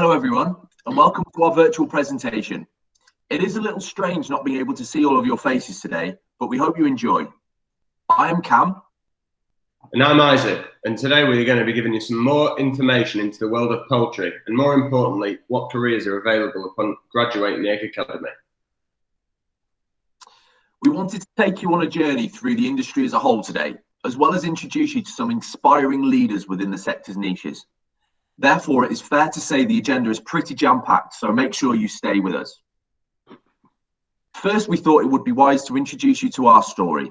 Hello everyone, and welcome to our virtual presentation. It is a little strange not being able to see all of your faces today, but we hope you enjoy. I am Cam. And I'm Isaac, and today we're going to be giving you some more information into the world of poultry, and more importantly, what careers are available upon graduating the Egg Academy. We wanted to take you on a journey through the industry as a whole today, as well as introduce you to some inspiring leaders within the sector's niches. Therefore, it is fair to say the agenda is pretty jam-packed, so make sure you stay with us. First, we thought it would be wise to introduce you to our story,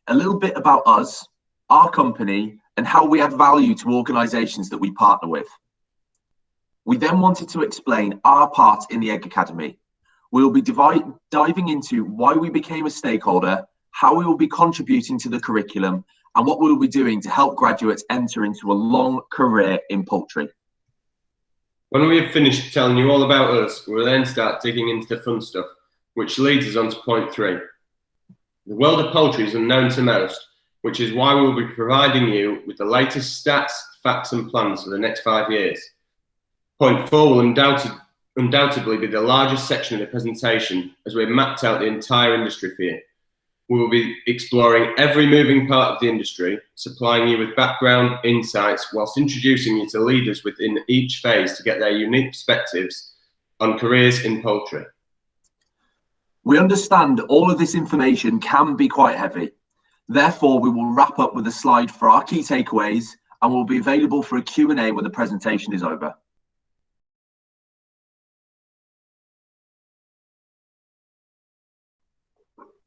a little bit about us, our company, and how we add value to organisations that we partner with. We then wanted to explain our part in the Egg Academy. We will be diving into why we became a stakeholder, how we will be contributing to the curriculum, and what we will be doing to help graduates enter into a long career in poultry. When we have finished telling you all about us, we'll then start digging into the fun stuff, which leads us on to point 3. The world of poultry is unknown to most, which is why we will be providing you with the latest stats, facts and plans for the next 5 years. Point 4 will undoubtedly be the largest section of the presentation, as we've mapped out the entire industry for you. We will be exploring every moving part of the industry, supplying you with background, insights, whilst introducing you to leaders within each phase to get their unique perspectives on careers in poultry. We understand all of this information can be quite heavy. Therefore, we will wrap up with a slide for our key takeaways and will be available for a Q&A when the presentation is over.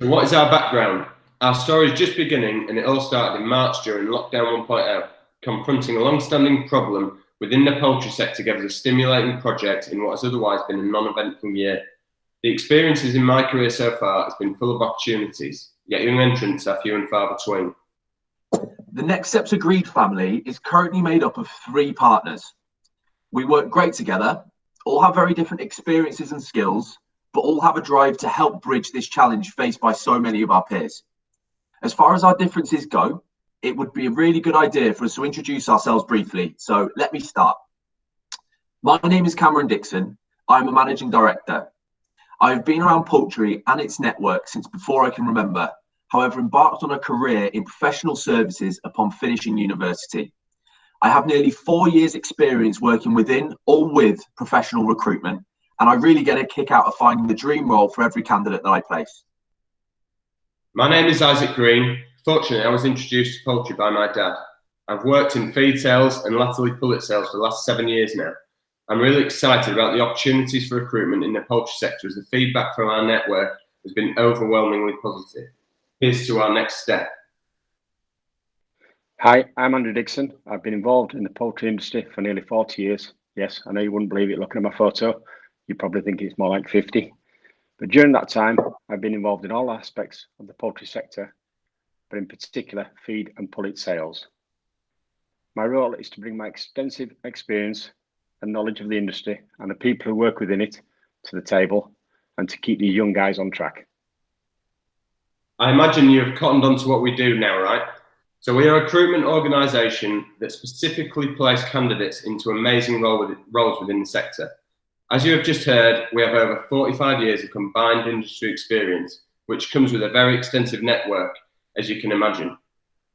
So what is our background? Our story is just beginning, and it all started in March during lockdown 1.0, confronting a long-standing problem within the poultry sector gave us a stimulating project in what has otherwise been a non-eventful year. The experiences in my career so far has been full of opportunities, yet young entrants are few and far between. The Next Steps Agreed family is currently made up of 3 partners. We work great together, all have very different experiences and skills, but all have a drive to help bridge this challenge faced by so many of our peers. As far as our differences go, it would be a really good idea for us to introduce ourselves briefly. So let me start. My name is Dixon. I'm a managing director. I've been around poultry and its network since before I can remember, however, embarked on a career in professional services upon finishing university. I have nearly 4 years experience working within or with professional recruitment, and I really get a kick out of finding the dream role for every candidate that I place. My name is Isaac Green. Fortunately, I was introduced to poultry by my dad. I've worked in feed sales and latterly pullet sales for the last 7 years now. I'm really excited about the opportunities for recruitment in the poultry sector, as the feedback from our network has been overwhelmingly positive. Here's to our next step. Hi, I'm Andrew Dixon. I've been involved in the poultry industry for nearly 40 years. Yes, I know you wouldn't believe it looking at my photo. You probably think it's more like 50. But during that time, I've been involved in all aspects of the poultry sector, but in particular, feed and pullet sales. My role is to bring my extensive experience and knowledge of the industry and the people who work within it to the table, and to keep these young guys on track. I imagine you have cottoned on to what we do now, right? So we are a recruitment organisation that specifically places candidates into amazing roles within the sector. As you have just heard, we have over 45 years of combined industry experience, which comes with a very extensive network, as you can imagine.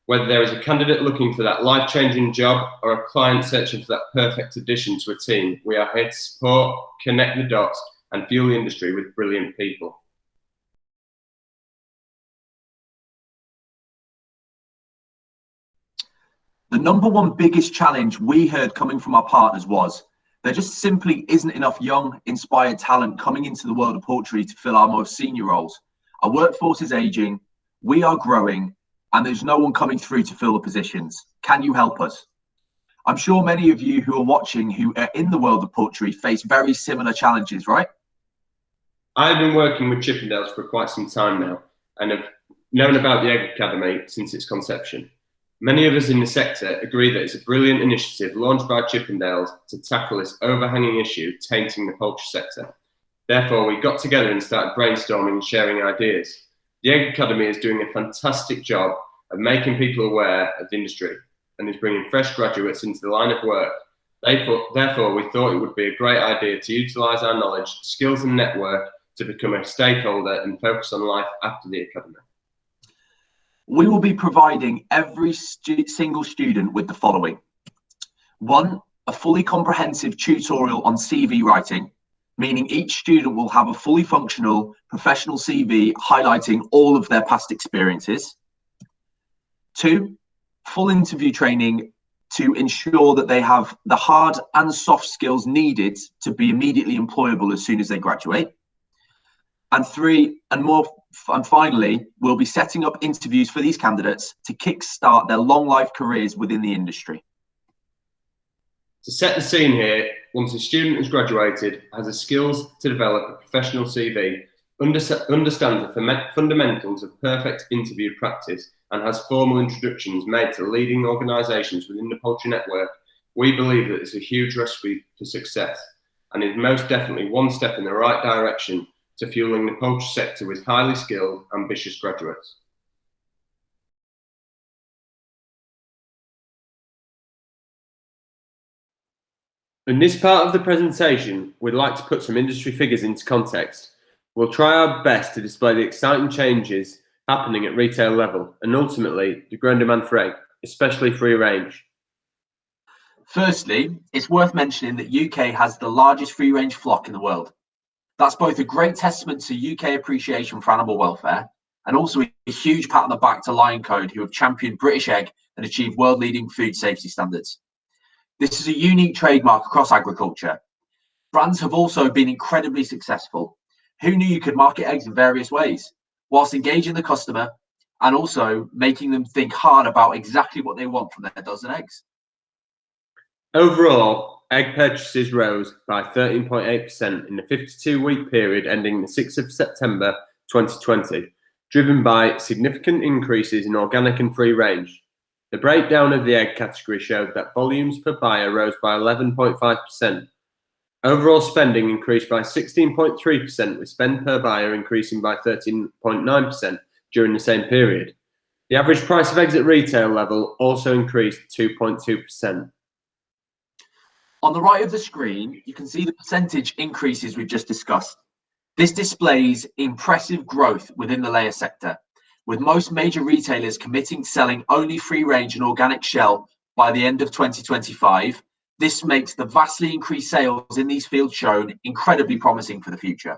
Whether there is a candidate looking for that life-changing job or a client searching for that perfect addition to a team, we are here to support, connect the dots, and fuel the industry with brilliant people. The number one biggest challenge we heard coming from our partners was there just simply isn't enough young, inspired talent coming into the world of poultry to fill our most senior roles. Our workforce is aging, we are growing, and there's no one coming through to fill the positions. Can you help us? I'm sure many of you who are watching who are in the world of poultry face very similar challenges, right? I've been working with Chippendales for quite some time now, and have known about the Egg Academy since its conception. Many of us in the sector agree that it's a brilliant initiative launched by Chippendales to tackle this overhanging issue tainting the poultry sector. Therefore, we got together and started brainstorming and sharing ideas. The Egg Academy is doing a fantastic job of making people aware of the industry and is bringing fresh graduates into the line of work Therefore, we thought it would be a great idea to utilise our knowledge, skills and network to become a stakeholder and focus on life after the academy. We will be providing every single student with the following. 1, a fully comprehensive tutorial on CV writing, meaning each student will have a fully functional professional CV highlighting all of their past experiences. 2, full interview training to ensure that they have the hard and soft skills needed to be immediately employable as soon as they graduate. And 3, and finally, we'll be setting up interviews for these candidates to kickstart their long life careers within the industry. To set the scene here, once a student has graduated, has the skills to develop a professional CV, understands the fundamentals of perfect interview practice, and has formal introductions made to leading organisations within the poultry network, we believe that it's a huge recipe for success and is most definitely one step in the right direction to fueling the poultry sector with highly skilled, ambitious graduates. In this part of the presentation, we'd like to put some industry figures into context. We'll try our best to display the exciting changes happening at retail level and ultimately the growing demand for egg, especially free range. Firstly, it's worth mentioning that UK has the largest free range flock in the world. That's both a great testament to UK appreciation for animal welfare and also a huge pat on the back to Lion Code, who have championed British egg and achieved world-leading food safety standards. This is a unique trademark across agriculture. Brands have also been incredibly successful. Who knew you could market eggs in various ways, whilst engaging the customer and also making them think hard about exactly what they want from their dozen eggs? Overall, egg purchases rose by 13.8% in the 52-week period ending the 6th of September 2020, driven by significant increases in organic and free range. The breakdown of the egg category showed that volumes per buyer rose by 11.5%. Overall spending increased by 16.3%, with spend per buyer increasing by 13.9% during the same period. The average price of eggs at retail level also increased 2.2%. On the right of the screen, you can see the percentage increases we've just discussed. This displays impressive growth within the layer sector, with most major retailers committing to selling only free range and organic shell by the end of 2025. This makes the vastly increased sales in these fields shown incredibly promising for the future.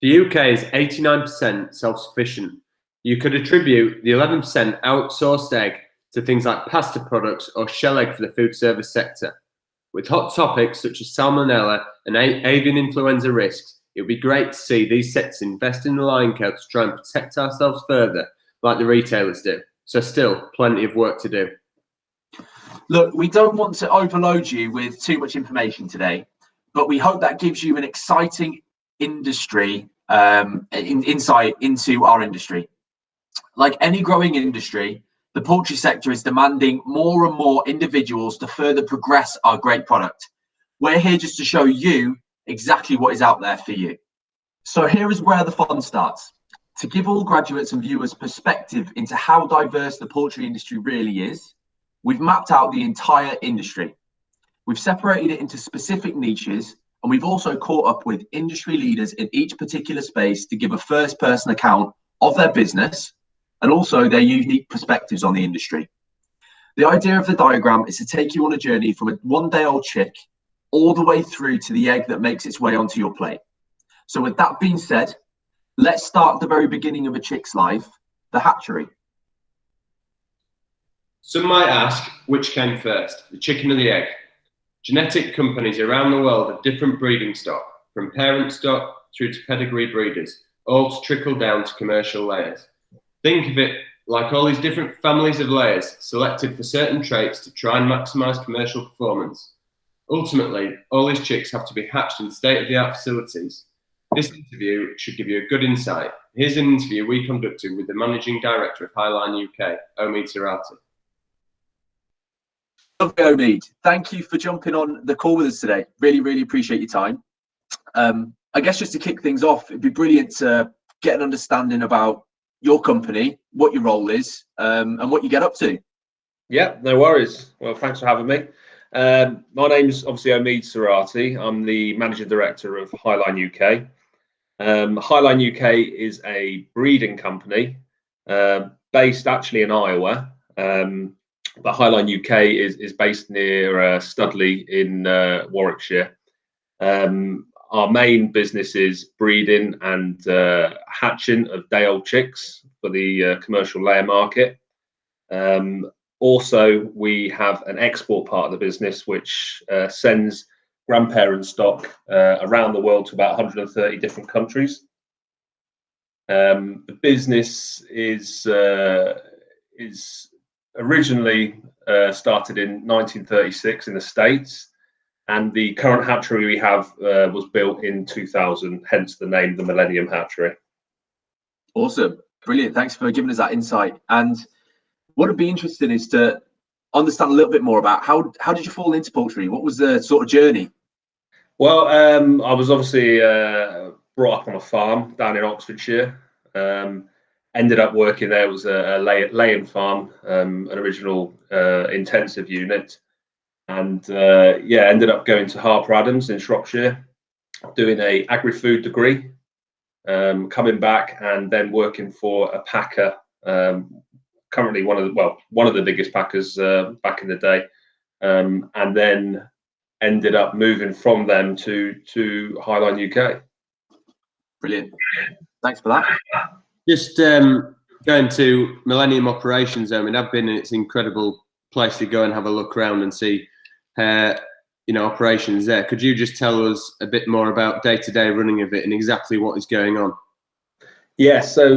The UK is 89% self-sufficient. You could attribute the 11% outsourced egg to things like pasta products or shell egg for the food service sector. With hot topics such as salmonella and avian influenza risks, it would be great to see these sectors invest in the lion code to try and protect ourselves further, like the retailers do. So still plenty of work to do. Look, we don't want to overload you with too much information today, but we hope that gives you an exciting industry insight into our industry. Like any growing industry, the poultry sector is demanding more and more individuals to further progress our great product. We're here just to show you exactly what is out there for you. So here is where the fun starts. To give all graduates and viewers perspective into how diverse the poultry industry really is, we've mapped out the entire industry. We've separated it into specific niches, and we've also caught up with industry leaders in each particular space to give a first-person account of their business and also their unique perspectives on the industry. The idea of the diagram is to take you on a journey from a one-day-old chick all the way through to the egg that makes its way onto your plate. So with that being said, let's start at the very beginning of a chick's life, the hatchery. Some might ask, which came first, the chicken or the egg? Genetic companies around the world have different breeding stock, from parent stock through to pedigree breeders, all to trickle down to commercial layers. Think of it like all these different families of layers selected for certain traits to try and maximise commercial performance. Ultimately, all these chicks have to be hatched in state-of-the-art facilities. This interview should give you a good insight. Here's an interview we conducted with the Managing Director of Highline UK, Omid Sarati. Okay, Omid, thank you for jumping on the call with us today. Really appreciate your time. I guess just to kick things off, it'd be brilliant to get an understanding about your company, what your role is, and what you get up to. Yeah, no worries. Well, thanks for having me. My name's obviously Omid Sarati. I'm the Managing Director of Highline UK. Highline UK is a breeding company based actually in Iowa, but Highline UK is based near Studley in Warwickshire. Our main business is breeding and hatching of day-old chicks for the commercial layer market. Also, we have an export part of the business which sends grandparent stock around the world to about 130 different countries. The business is originally started in 1936 in the States, and the current hatchery we have was built in 2000, hence the name, the Millennium Hatchery. Awesome, brilliant. Thanks for giving us that insight. And what would be interesting is to understand a little bit more about how did you fall into poultry? What was the sort of journey? Well, I was obviously brought up on a farm down in Oxfordshire. Ended up working there. It was a laying farm, an original intensive unit, and ended up going to Harper Adams in Shropshire, doing a agri-food degree, coming back and then working for a packer. Currently one of the biggest packers back in the day, and then ended up moving from them to Highline UK. Brilliant. Thanks for that. Just going to Millennium Operations, I mean, I've been in, it's an incredible place to go and have a look around and see, operations there. Could you just tell us a bit more about day-to-day running of it and exactly what is going on? Yeah, so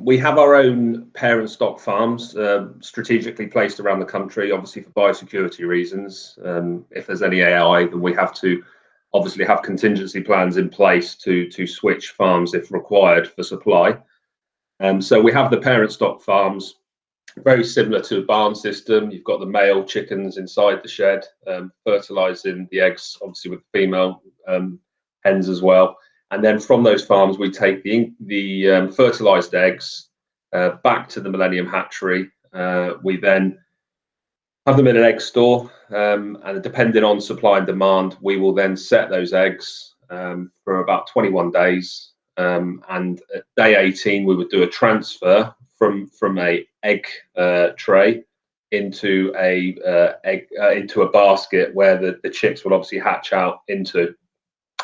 we have our own parent stock farms strategically placed around the country, obviously for biosecurity reasons. If there's any AI, then we have to obviously have contingency plans in place to switch farms if required for supply. So we have the parent stock farms, very similar to a barn system. You've got the male chickens inside the shed, fertilizing the eggs, obviously with the female hens as well. And then from those farms, we take the fertilized eggs back to the Millennium Hatchery. We then have them in an egg store, and depending on supply and demand, we will then set those eggs for about 21 days. And at day 18, we would do a transfer from a egg tray into a basket where the chicks will obviously hatch out into.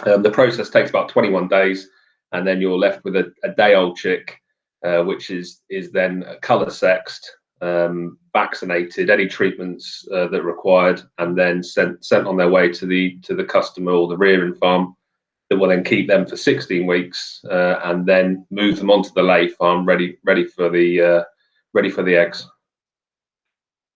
The process takes about 21 days, and then you're left with a day-old chick, which is then colour sexed, vaccinated, any treatments that are required, and then sent on their way to the customer or the rearing farm that will then keep them for 16 weeks, and then move them onto the lay farm ready for the eggs.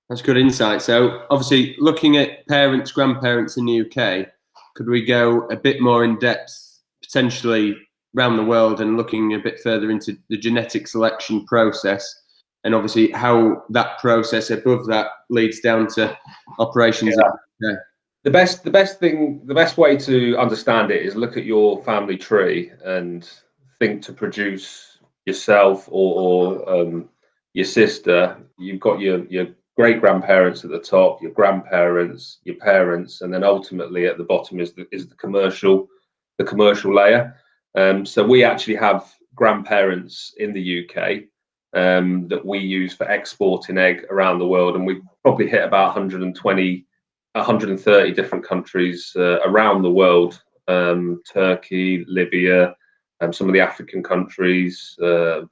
That's good insight. So obviously looking at parents, grandparents in the UK, could we go a bit more in depth, potentially around the world, and looking a bit further into the genetic selection process, and obviously how that process above that leads down to operations? Yeah. The best way to understand it is look at your family tree and think to produce yourself or your sister. You've got your great grandparents at the top, your grandparents, your parents, and then ultimately at the bottom is the commercial layer. So we actually have grandparents in the UK that we use for exporting egg around the world, and we probably hit about 120, 130 different countries around the world. Turkey, Libya, some of the African countries,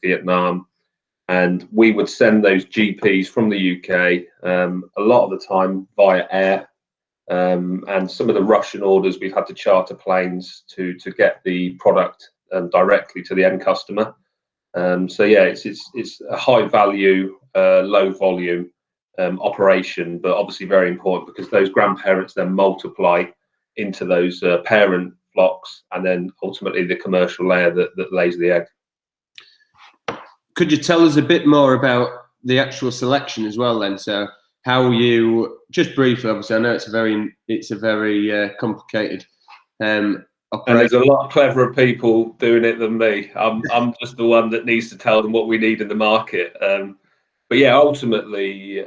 Vietnam. And we would send those GPs from the UK a lot of the time via air, and some of the Russian orders we've had to charter planes to get the product directly to the end customer. So yeah, it's a high value, low volume operation, but obviously very important because those grandparents then multiply into those parent flocks, and then ultimately the commercial layer that lays the egg. Could you tell us a bit more about the actual selection as well then? So how you, just briefly, obviously I know it's a very complicated operation. And there's a lot cleverer people doing it than me. I'm just the one that needs to tell them what we need in the market. But yeah, ultimately,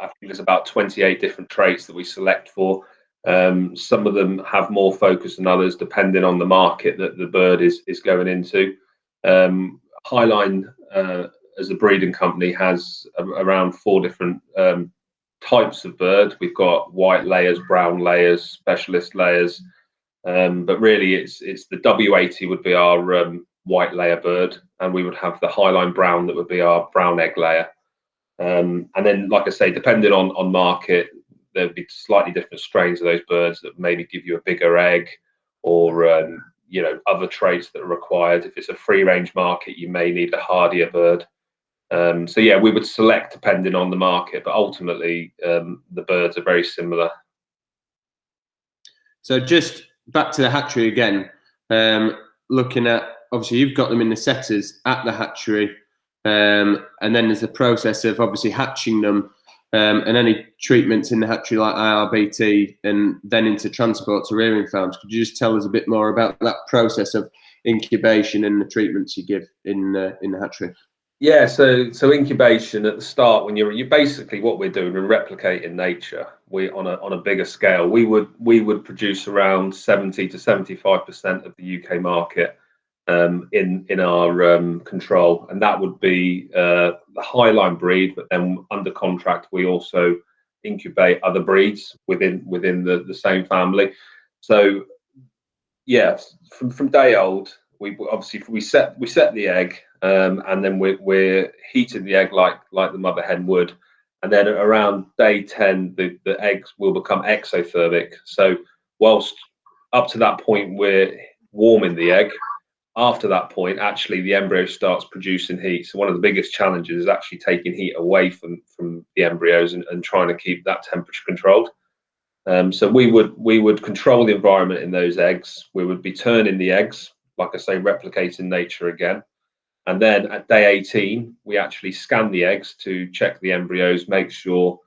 I think there's about 28 different traits that we select for. Some of them have more focus than others, depending on the market that the bird is going into. Highline, as a breeding company, has around 4 different types of bird. We've got white layers, brown layers, specialist layers, but really it's the W80 would be our white layer bird, and we would have the Highline brown that would be our brown egg layer. And then, like I say, depending on market, there'd be slightly different strains of those birds that maybe give you a bigger egg, or you know, other traits that are required. If it's a free range market, you may need a hardier bird. So yeah, we would select depending on the market, but ultimately the birds are very similar. So just back to the hatchery again, looking at, obviously you've got them in the setters at the hatchery, and then there's the process of obviously hatching them, and any treatments in the hatchery like IRBT, and then into transport to rearing farms. Could you just tell us a bit more about that process of incubation and the treatments you give in the hatchery? Yeah, so incubation at the start, when you're basically, what we're doing, we're replicating nature. We on a bigger scale. We would produce around 70 to 75% of the UK market in our control, and that would be the Highline breed. But then under contract, we also incubate other breeds within the same family. So yes, from day old, we obviously we set the egg, and then we're heating the egg like the mother hen would, and then around day 10, the eggs will become exothermic. So whilst up to that point we're warming the egg, after that point, actually the embryo starts producing heat. So one of the biggest challenges is actually taking heat away from the embryos and trying to keep that temperature controlled. So we would control the environment in those eggs. We would be turning the eggs, like I say, replicating nature again. And then at day 18, we actually scan the eggs to check the embryos, make sure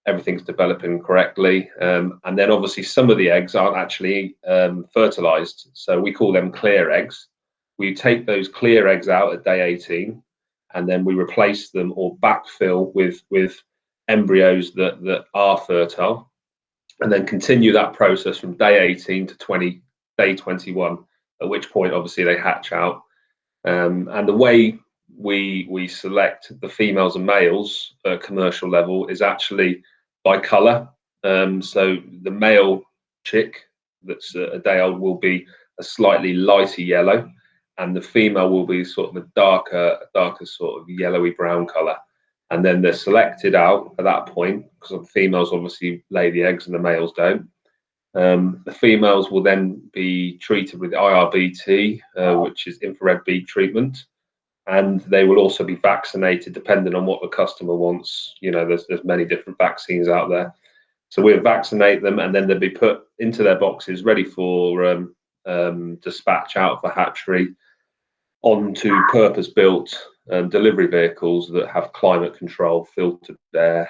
everything's developing correctly. And then obviously some of the eggs aren't actually fertilized. So we call them clear eggs. We take those clear eggs out at day 18, and then we replace them or backfill with embryos that are fertile, and then continue that process from day 18 to day 21, at which point obviously they hatch out. And the way we select the females and males at commercial level is actually by colour. So the male chick that's a day old will be a slightly lighter yellow, and the female will be sort of a darker sort of yellowy brown colour. And then they're selected out at that point, because the females obviously lay the eggs and the males don't. The females will then be treated with IRBT, which is infrared bead treatment, and they will also be vaccinated depending on what the customer wants. You know, there's many different vaccines out there. So we'll vaccinate them, and then they'll be put into their boxes ready for dispatch out of the hatchery onto purpose-built delivery vehicles that have climate control, filtered air,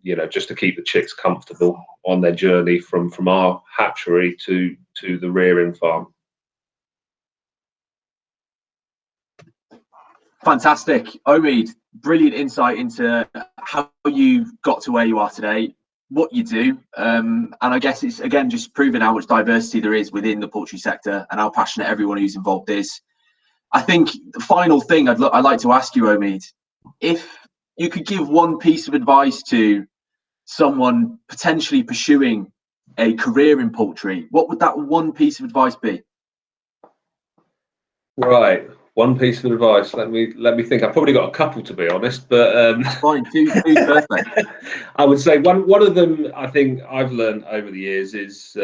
you know, just to keep the chicks comfortable on their journey from our hatchery to the rearing farm. Fantastic. Omid, brilliant insight into how you got to where you are today, what you do, and I guess it's again just proving how much diversity there is within the poultry sector and how passionate everyone who's involved is. I think the final thing I'd like to ask you, Omid, if you could give one piece of advice to someone potentially pursuing a career in poultry, what would that one piece of advice be? Right, one piece of advice. Let me think. I've probably got a couple, to be honest, but fine, two perfect. I would say one of them I think I've learned over the years is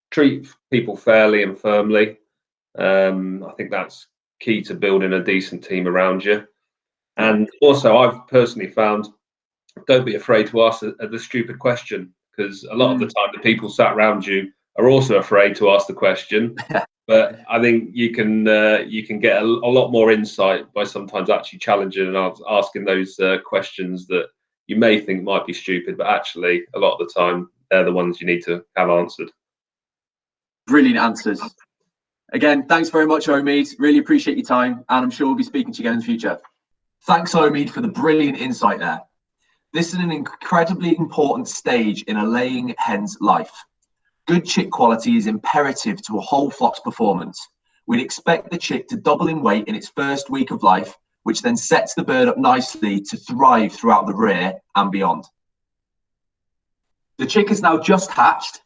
treat people fairly and firmly. I think that's key to building a decent team around you. And also, I've personally found, don't be afraid to ask the stupid question, because a lot of the time the people sat around you are also afraid to ask the question. But I think you can get a lot more insight by sometimes actually challenging and asking those questions that you may think might be stupid, but actually a lot of the time they're the ones you need to have answered. Brilliant answers. Again, thanks very much, Omid. Really appreciate your time, and I'm sure we'll be speaking to you again in the future. Thanks, Omid, for the brilliant insight there. This is an incredibly important stage in a laying hen's life. Good chick quality is imperative to a whole flock's performance. We'd expect the chick to double in weight in its first week of life, which then sets the bird up nicely to thrive throughout the rear and beyond. The chick is now just hatched.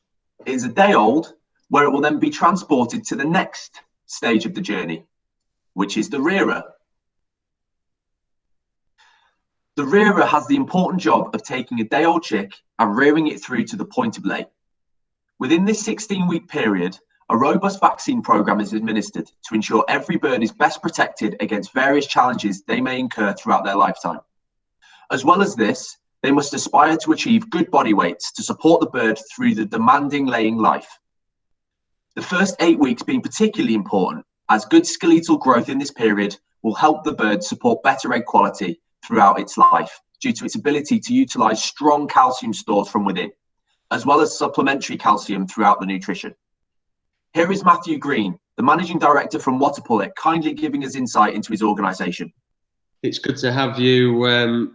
It is a day old, where it will then be transported to the next stage of the journey, which is the rearer. The rearer has the important job of taking a day-old chick and rearing it through to the point of lay. Within this 16-week period, a robust vaccine program is administered to ensure every bird is best protected against various challenges they may incur throughout their lifetime. As well as this, they must aspire to achieve good body weights to support the bird through the demanding laying life. The first 8 weeks being particularly important, as good skeletal growth in this period will help the bird support better egg quality throughout its life due to its ability to utilize strong calcium stores from within, as well as supplementary calcium throughout the nutrition. Here is Matthew Green, the Managing Director from Waterpullet, kindly giving us insight into his organisation. It's good to have you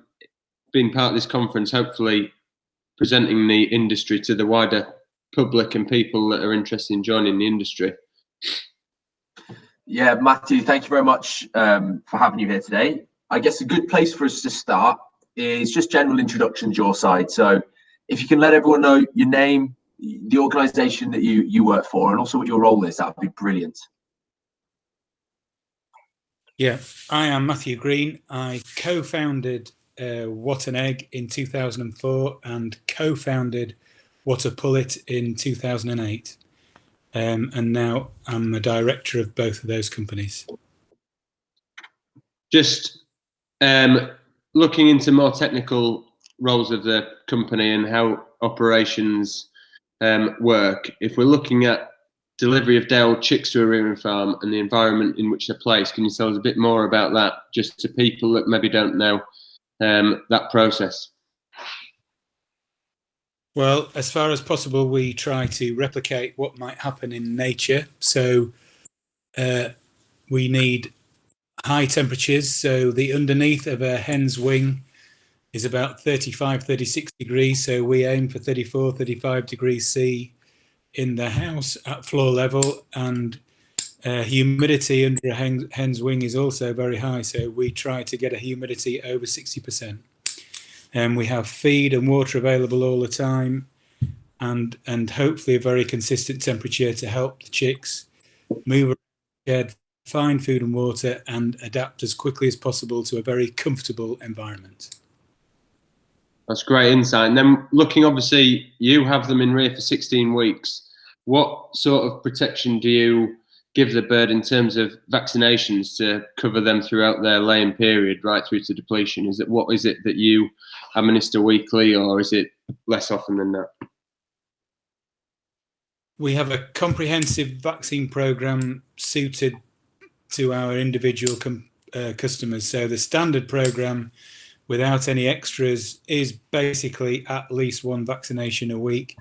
being part of this conference, hopefully presenting the industry to the wider public and people that are interested in joining the industry. Yeah, Matthew, thank you very much for having you here today. I guess a good place for us to start is just general introductions your side. So if you can let everyone know your name, the organisation that you work for, and also what your role is, that would be brilliant. Yeah, I am Matthew Green. I co-founded What an Egg in 2004 and co-founded Waterpullet in 2008. And now I'm the director of both of those companies. Just looking into more technical roles of the company and how operations work, if we're looking at delivery of day-old chicks to a rearing farm and the environment in which they're placed, can you tell us a bit more about that, just to people that maybe don't know that process? Well, as far as possible, we try to replicate what might happen in nature. So we need high temperatures. So the underneath of a hen's wing is about 35, 36 degrees. So we aim for 34, 35 degrees C in the house at floor level. And humidity under a hen's wing is also very high. So we try to get a humidity over 60%. And we have feed and water available all the time, and hopefully a very consistent temperature to help the chicks move around, find food and water, and adapt as quickly as possible to a very comfortable environment. That's great insight. And then looking, obviously, you have them in rear for 16 weeks. What sort of protection do you give the bird in terms of vaccinations to cover them throughout their laying period, right through to depletion? What is it that you administer weekly, or is it less often than that? We have a comprehensive vaccine program suited to our individual customers. So the standard program, without any extras, is basically at least one vaccination a week.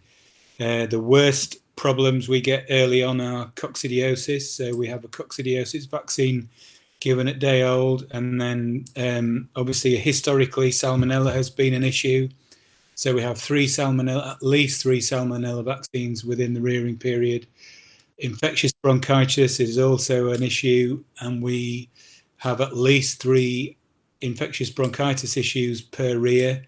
The worst problems we get early on are coccidiosis. So we have a coccidiosis vaccine given at day old, and then obviously historically salmonella has been an issue. So we have at least three salmonella vaccines within the rearing period. Infectious bronchitis is also an issue, and we have at least 3 infectious bronchitis issues per rear.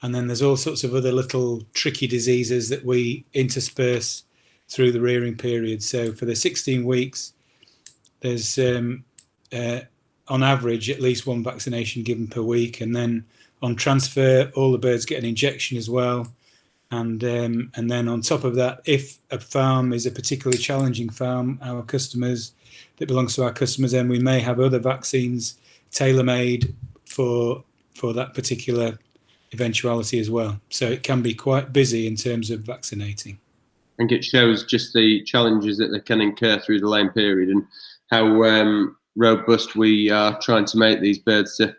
And then there's all sorts of other little tricky diseases that we intersperse through the rearing period. So for the 16 weeks, there's on average at least 1 vaccination given per week, and then on transfer all the birds get an injection as well. And then on top of that, if a farm is a particularly challenging farm, that belongs to our customers, then we may have other vaccines tailor-made for that particular eventuality as well. So it can be quite busy in terms of vaccinating. I think it shows just the challenges that they can incur through the laying period, and how robust we are trying to make these birds to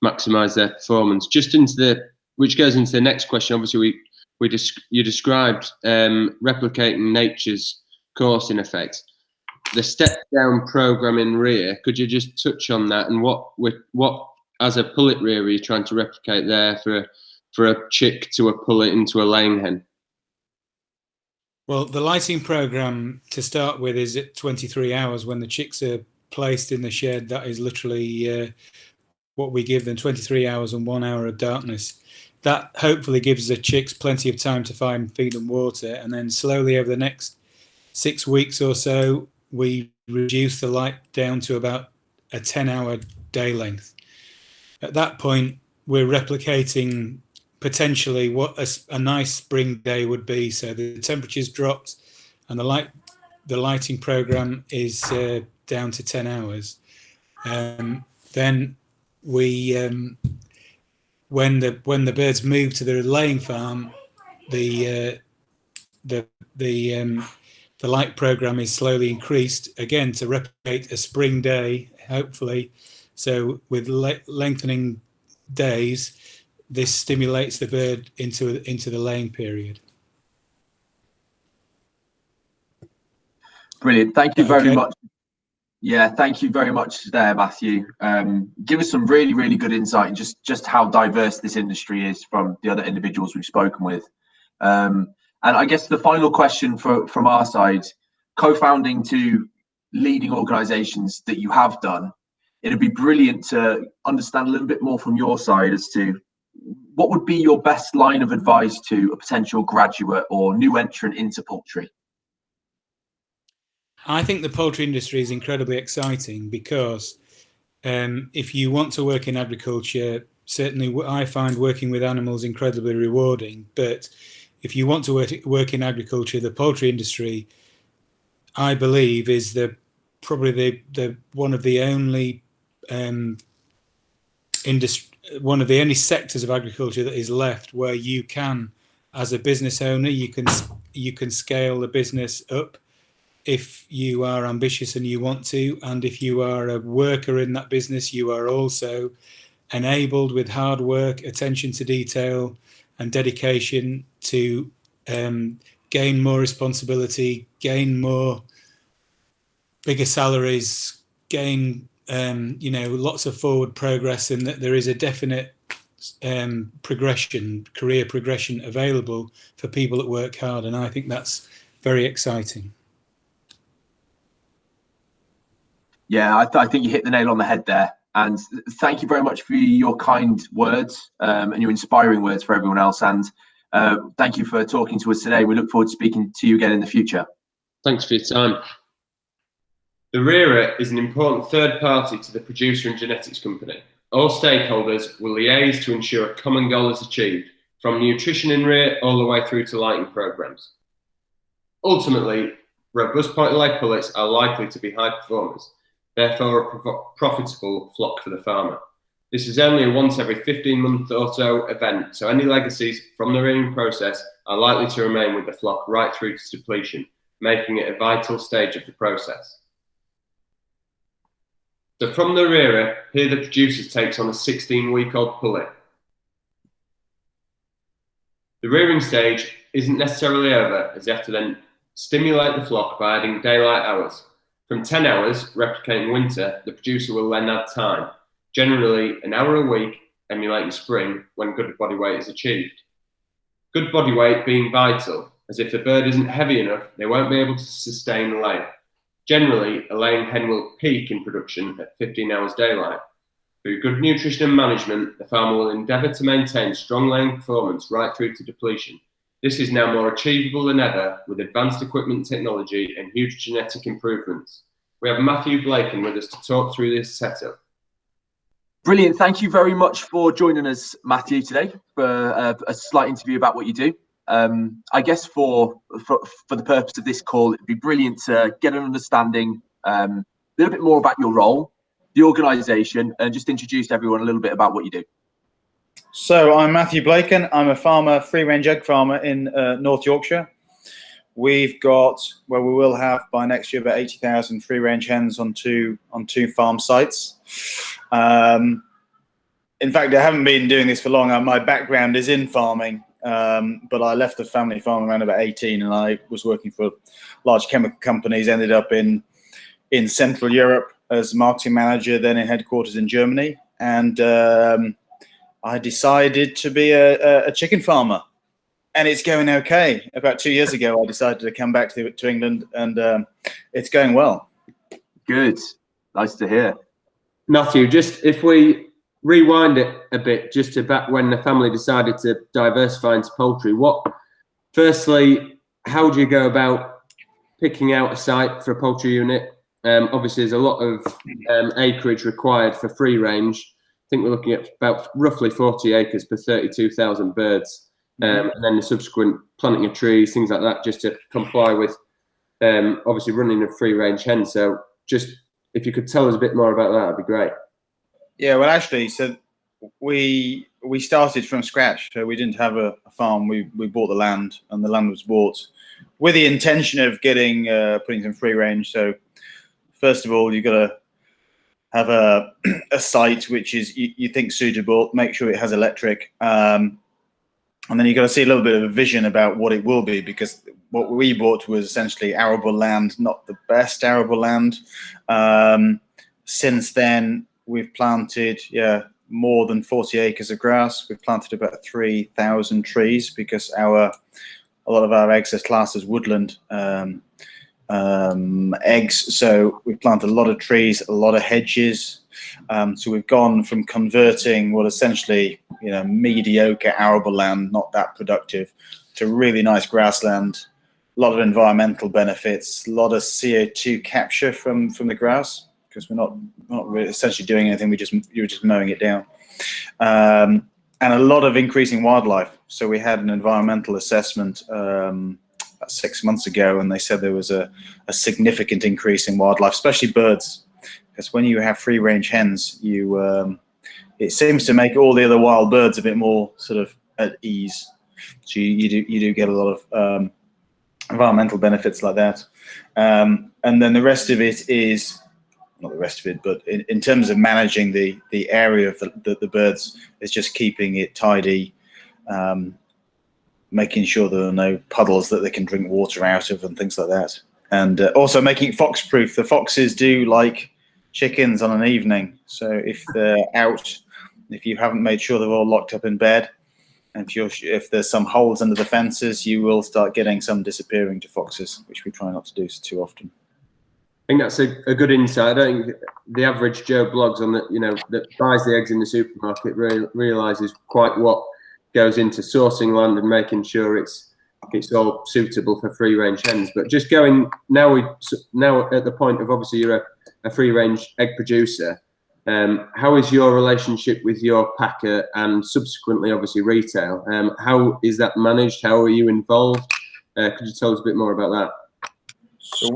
maximise their performance. Which goes into the next question. Obviously, you described replicating nature's course in effect. The step down program in rear, could you just touch on that, and what as a pullet rearer are you trying to replicate there for for a chick to a pullet into a laying hen? Well, the lighting program to start with is at 23 hours when the chicks are placed in the shed. That is literally what we give them, 23 hours and 1 hour of darkness. That hopefully gives the chicks plenty of time to find feed and water. And then slowly over the next 6 weeks or so, we reduce the light down to about a 10-hour day length. At that point, we're replicating potentially what a nice spring day would be. So the temperature's dropped and the lighting program is down to 10 hours. Then we, when the birds move to the laying farm, the light program is slowly increased again to replicate a spring day, hopefully. So with lengthening days, this stimulates the bird into the laying period. Brilliant. Thank you very much. Yeah, thank you very much there, Matthew. Give us some really, really good insight into just how diverse this industry is from the other individuals we've spoken with. And I guess the final question from our side, co-founding two leading organizations that you have done, it'd be brilliant to understand a little bit more from your side as to what would be your best line of advice to a potential graduate or new entrant into poultry? I think the poultry industry is incredibly exciting because if you want to work in agriculture, certainly I find working with animals incredibly rewarding. But if you want to work in agriculture, the poultry industry, I believe, is probably one of the only one of the only sectors of agriculture that is left where you can, as a business owner, you can scale the business up if you are ambitious and you want to, and if you are a worker in that business, you are also enabled with hard work, attention to detail, and dedication to gain more responsibility, gain bigger salaries, gain lots of forward progress, and that there is a definite career progression available for people that work hard, and I think that's very exciting. Yeah, I think you hit the nail on the head there. And thank you very much for your kind words and your inspiring words for everyone else. And thank you for talking to us today. We look forward to speaking to you again in the future. Thanks for your time. The rearer is an important third party to the producer and genetics company. All stakeholders will liaise to ensure a common goal is achieved, from nutrition in rear all the way through to lighting programs. Ultimately, robust point-of-lay pullets are likely to be high performers, therefore a profitable flock for the farmer. This is only a once every 15-month or so event, so any legacies from the rearing process are likely to remain with the flock right through to depletion, making it a vital stage of the process. So from the rearer, here the producer takes on a 16-week-old pullet. The rearing stage isn't necessarily over, as you have to then stimulate the flock by adding daylight hours. From 10 hours, replicating winter, the producer will then add time, generally an hour a week, emulating spring when good body weight is achieved. Good body weight being vital, as if the bird isn't heavy enough, they won't be able to sustain the lay. Generally, a laying hen will peak in production at 15 hours daylight. Through good nutrition and management, the farmer will endeavour to maintain strong laying performance right through to depletion. This is now more achievable than ever with advanced equipment technology and huge genetic improvements. We have Matthew Blaken with us to talk through this setup. Brilliant. Thank you very much for joining us, Matthew, today for a slight interview about what you do. I guess for the purpose of this call, it'd be brilliant to get an understanding a little bit more about your role, the organisation, and just introduce everyone a little bit about what you do. So I'm Matthew Blaken. I'm a farmer, free-range egg farmer in North Yorkshire. We've got, well, we will have by next year about 80,000 free-range hens on two farm sites. In fact, I haven't been doing this for long. My background is in farming, but I left the family farm around about 18, and I was working for large chemical companies. Ended up in Central Europe as marketing manager, then in headquarters in Germany, and I decided to be a chicken farmer, and it's going okay. About 2 years ago, I decided to come back to England, and it's going well. Good. Nice to hear. Matthew, just if we rewind it a bit, just to back when the family decided to diversify into poultry, firstly, how do you go about picking out a site for a poultry unit? Obviously, there's a lot of acreage required for free range. I think we're looking at about roughly 40 acres per 32,000 birds. And then the subsequent planting of trees, things like that, just to comply with obviously running a free range hen. So just if you could tell us a bit more about that, that'd be great. Yeah, well, actually, so we started from scratch. So we didn't have a farm. We bought the land, and the land was bought with the intention of getting putting some free range. So first of all, you've got to have a site which is you think suitable. Make sure it has electric, and then you've got to see a little bit of a vision about what it will be, because what we bought was essentially arable land, not the best arable land. Since then, we've planted more than 40 acres of grass. We've planted about 3,000 trees, because a lot of our eggs are classed as woodland eggs. So we've planted a lot of trees, a lot of hedges. So we've gone from converting what essentially, mediocre arable land, not that productive, to really nice grassland. A lot of environmental benefits, a lot of CO2 capture from the grass, because we're not really essentially doing anything. You're just mowing it down, and a lot of increasing wildlife. So we had an environmental assessment about 6 months ago, and they said there was a significant increase in wildlife, especially birds, because when you have free range hens, it seems to make all the other wild birds a bit more sort of at ease. So you do get a lot of environmental benefits like that, and then the rest of it is not the rest of it, but in terms of managing the area of the birds, is just keeping it tidy, making sure there are no puddles that they can drink water out of and things like that, and also making it fox proof. The foxes do like chickens on an evening, so if they're out, if you haven't made sure they're all locked up in bed, and if there's some holes under the fences, you will start getting some disappearing to foxes, which we try not to do too often. I think that's a good insight. I don't think the average Joe blogs on that buys the eggs in the supermarket realizes quite what goes into sourcing land and making sure it's all suitable for free range hens. But just going now at the point of, obviously you're a free range egg producer. How is your relationship with your packer and subsequently, obviously, retail? How is that managed? How are you involved? Could you tell us a bit more about that? So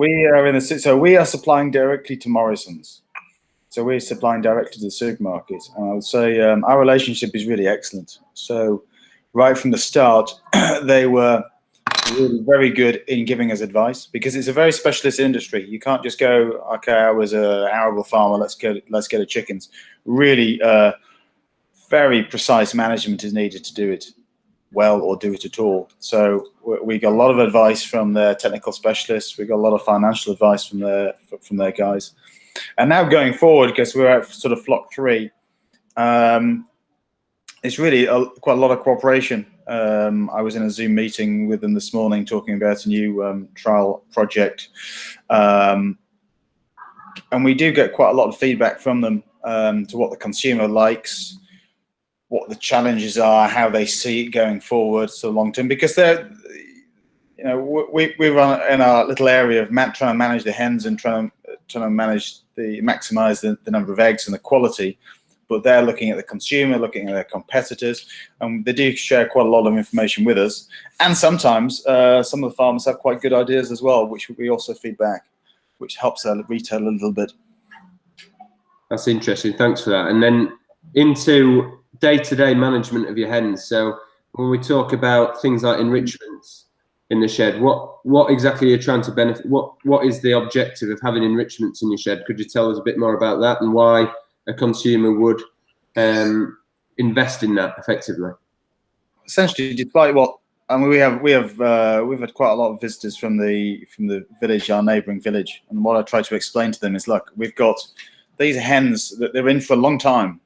we are supplying directly to Morrison's. So we're supplying directly to the supermarket, and I would say our relationship is really excellent. So right from the start, they were really very good in giving us advice, because it's a very specialist industry. You can't just go, okay, I was an arable farmer, let's get the chickens. Really, very precise management is needed to do it well or do it at all. So we got a lot of advice from their technical specialists. We got a lot of financial advice from their guys. And now going forward, because we're at sort of flock 3, it's really quite a lot of cooperation. I was in a Zoom meeting with them this morning talking about a new trial project. And we do get quite a lot of feedback from them to what the consumer likes, what the challenges are, how they see it going forward, so long term, because they're, we run in our little area of trying to manage the hens and trying to maximize the number of eggs and the quality, but they're looking at the consumer, looking at their competitors, and they do share quite a lot of information with us. And sometimes some of the farmers have quite good ideas as well, which we also feed back, which helps our retail a little bit. That's interesting. Thanks for that. And then into day-to-day management of your hens. So when we talk about things like enrichments in the shed, what exactly are you trying to benefit? What is the objective of having enrichments in your shed? Could you tell us a bit more about that and why a consumer would invest in that effectively? Essentially, despite we've had quite a lot of visitors from the village, our neighbouring village, and what I try to explain to them is, look, we've got these hens that they're in for a long time.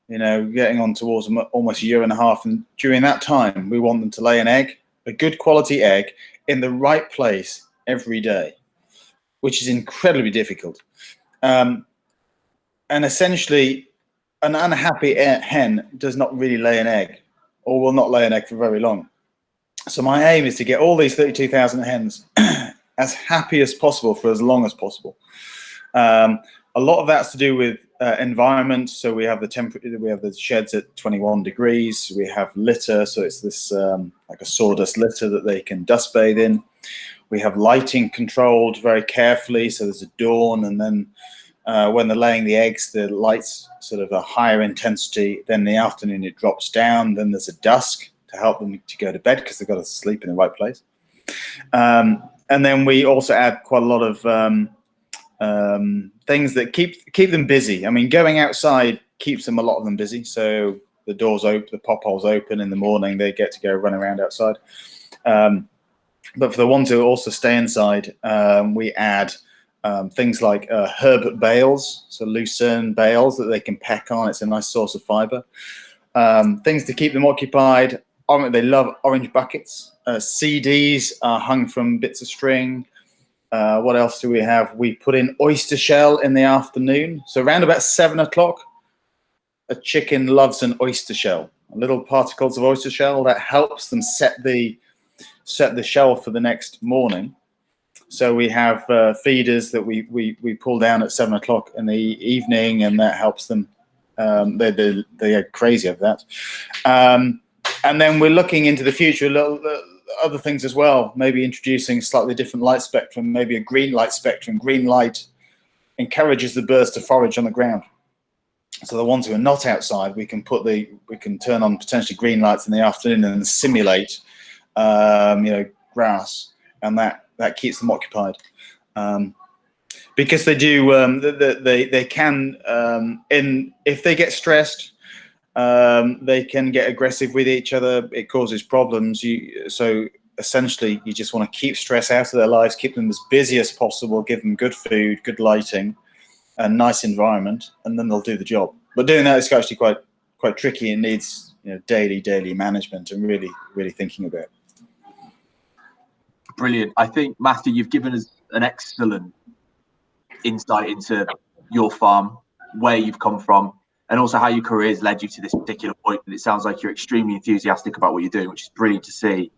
you know, getting on towards almost a year and a half. And during that time, we want them to lay an egg, a good quality egg, in the right place every day, which is incredibly difficult. And essentially, an unhappy hen does not really lay an egg, or will not lay an egg for very long. So my aim is to get all these 32,000 hens as happy as possible for as long as possible. A lot of that's to do with environment. So we have the temperature, we have the sheds at 21 degrees. We have litter, so it's this like a sawdust litter that they can dust bathe in. We have lighting controlled very carefully, so there's a dawn, and then when they're laying the eggs, the light's sort of a higher intensity. Then in the afternoon it drops down. Then there's a dusk to help them to go to bed because they've got to sleep in the right place. And then we also add quite a lot of things that keep them busy. I mean, going outside keeps them, a lot of them, busy. So the doors open, the pop holes open in the morning. They get to go run around outside. But for the ones who also stay inside, we add things like herb bales, so lucerne bales that they can peck on. It's a nice source of fiber. Things to keep them occupied. They love orange buckets. CDs are hung from bits of string. What else do we have? We put in oyster shell in the afternoon. So around about 7 o'clock, a chicken loves an oyster shell. Little particles of oyster shell that helps them set the shell for the next morning. So we have feeders that we pull down at 7 o'clock in the evening, and that helps them. They are crazy of that. And then we're looking into the future, other things as well, maybe introducing slightly different light spectrum, maybe a green light spectrum. Green light encourages the birds to forage on the ground. So the ones who are not outside, we can turn on potentially green lights in the afternoon and simulate, grass, and that keeps them occupied. Because they do, they can, if they get stressed, they can get aggressive with each other. It causes problems. So essentially, you just want to keep stress out of their lives, keep them as busy as possible, give them good food, good lighting, a nice environment, and then they'll do the job. But doing that is actually quite tricky and needs daily management and really thinking about. Brilliant. I think, Matthew, you've given us an excellent insight into your farm, where you've come from, and also how your career has led you to this particular point. And it sounds like you're extremely enthusiastic about what you're doing, which is brilliant to see.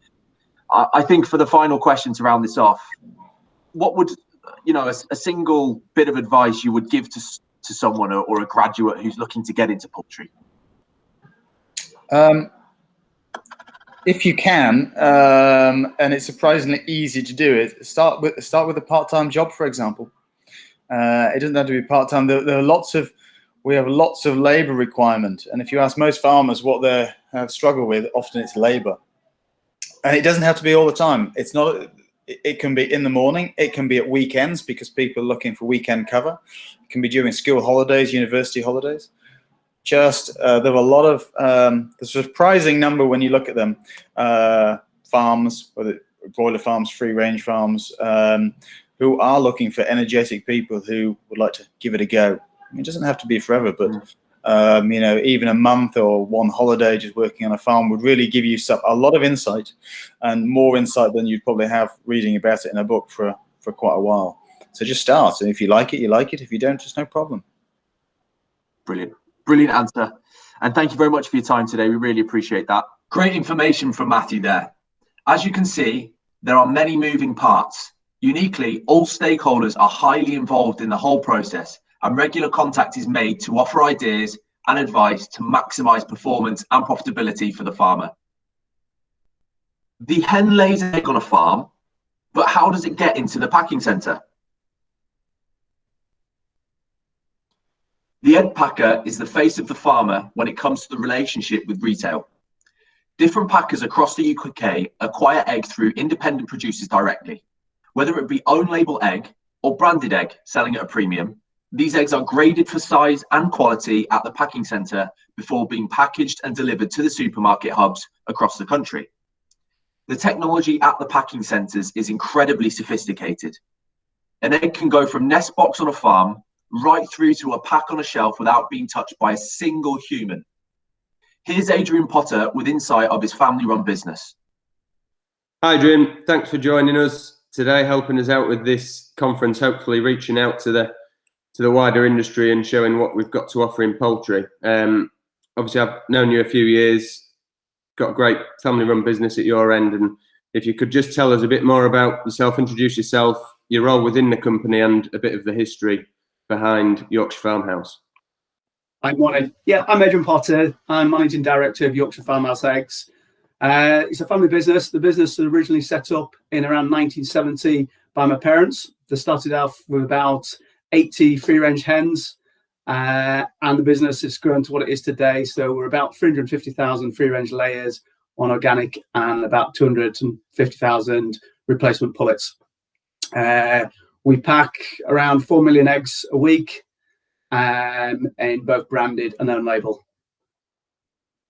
I think for the final question to round this off, what would, a single bit of advice you would give to someone or a graduate who's looking to get into poultry? If you can, and it's surprisingly easy to do it, start with a part-time job, for example. It doesn't have to be part-time. We have lots of labor requirement, and if you ask most farmers what they struggle with, often it's labor. And it doesn't have to be all the time. It can be in the morning. It can be at weekends because people are looking for weekend cover. It can be during school holidays, university holidays. There are a lot of, there's a surprising number when you look at them, farms, whether broiler farms, free-range farms, who are looking for energetic people who would like to give it a go. It doesn't have to be forever, but even a month or one holiday just working on a farm would really give you a lot of insight, and more insight than you'd probably have reading about it in a book for quite a while. So just start, and if you like it, you like it. If you don't, it's no problem. Brilliant answer, and thank you very much for your time today. We really appreciate that. Great information from Matthew there. As you can see, there are many moving parts. Uniquely, all stakeholders are highly involved in the whole process, and regular contact is made to offer ideas and advice to maximize performance and profitability for the farmer. The hen lays an egg on a farm, but how does it get into the packing center? The egg packer is the face of the farmer when it comes to the relationship with retail. Different packers across the UK acquire egg through independent producers directly. Whether it be own label egg or branded egg selling at a premium, these eggs are graded for size and quality at the packing centre before being packaged and delivered to the supermarket hubs across the country. The technology at the packing centres is incredibly sophisticated. An egg can go from nest box on a farm right through to a pack on a shelf without being touched by a single human. Here's Adrian Potter with insight of his family-run business. Hi, Adrian. Thanks for joining us today, helping us out with this conference, hopefully reaching out to the wider industry and showing what we've got to offer in poultry. Obviously, I've known you a few years, got a great family-run business at your end, and if you could just tell us a bit more about yourself, introduce yourself, your role within the company, and a bit of the history behind Yorkshire Farmhouse. Hi, morning. Yeah, I'm Adrian Potter. I'm Managing Director of Yorkshire Farmhouse Eggs. It's a family business. The business was originally set up in around 1970 by my parents. They started off with about 80 free-range hens, and the business has grown to what it is today. So we're about 350,000 free-range layers on organic and about 250,000 replacement pullets. We pack around 4 million eggs a week, in both branded and own label.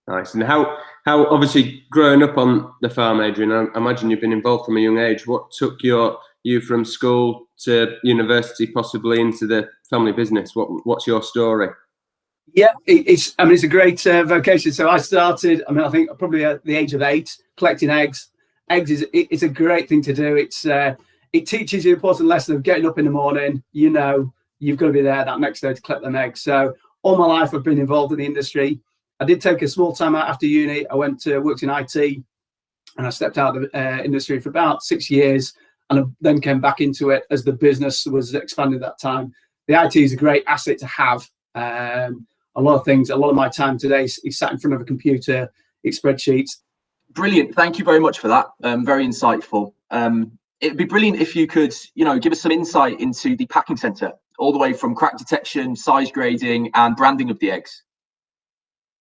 Nice. And how obviously growing up on the farm, Adrian, I imagine you've been involved from a young age. What took you from school to university, possibly into the family business? What's your story? Yeah, it's a great vocation. So I started, I think probably at the age of 8, collecting eggs. Eggs it's a great thing to do. It teaches you the important lesson of getting up in the morning. You know, you've got to be there that next day to collect them eggs. So all my life I've been involved in the industry. I did take a small time out after uni. I worked in IT, and I stepped out of the industry for about 6 years, and I then came back into it as the business was expanding at that time. The IT is a great asset to have. A lot of my time today is sat in front of a computer, it's spreadsheets. Brilliant. Thank you very much for that. Very insightful. It'd be brilliant if you could, give us some insight into the packing centre, all the way from crack detection, size grading, and branding of the eggs.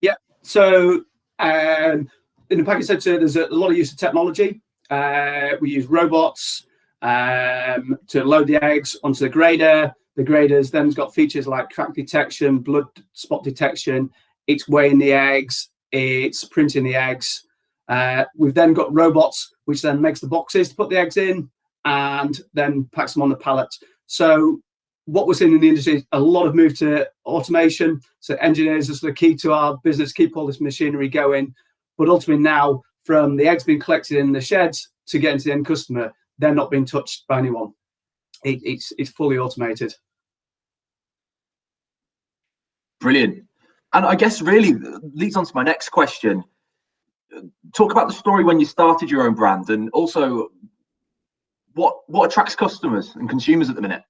Yeah. So in the packing centre, there's a lot of use of technology. We use robots to load the eggs onto the grader. The grader's then got features like crack detection, blood spot detection. It's weighing the eggs. It's printing the eggs. We've then got robots, which then makes the boxes to put the eggs in and then packs them on the pallet. So what we're seeing in the industry is a lot of move to automation. So engineers are the key to our business, keep all this machinery going. But ultimately now, from the eggs being collected in the sheds to getting to the end customer, they're not being touched by anyone. It's fully automated. Brilliant. And I guess really leads on to my next question. Talk about the story when you started your own brand, and also what attracts customers and consumers at the minute.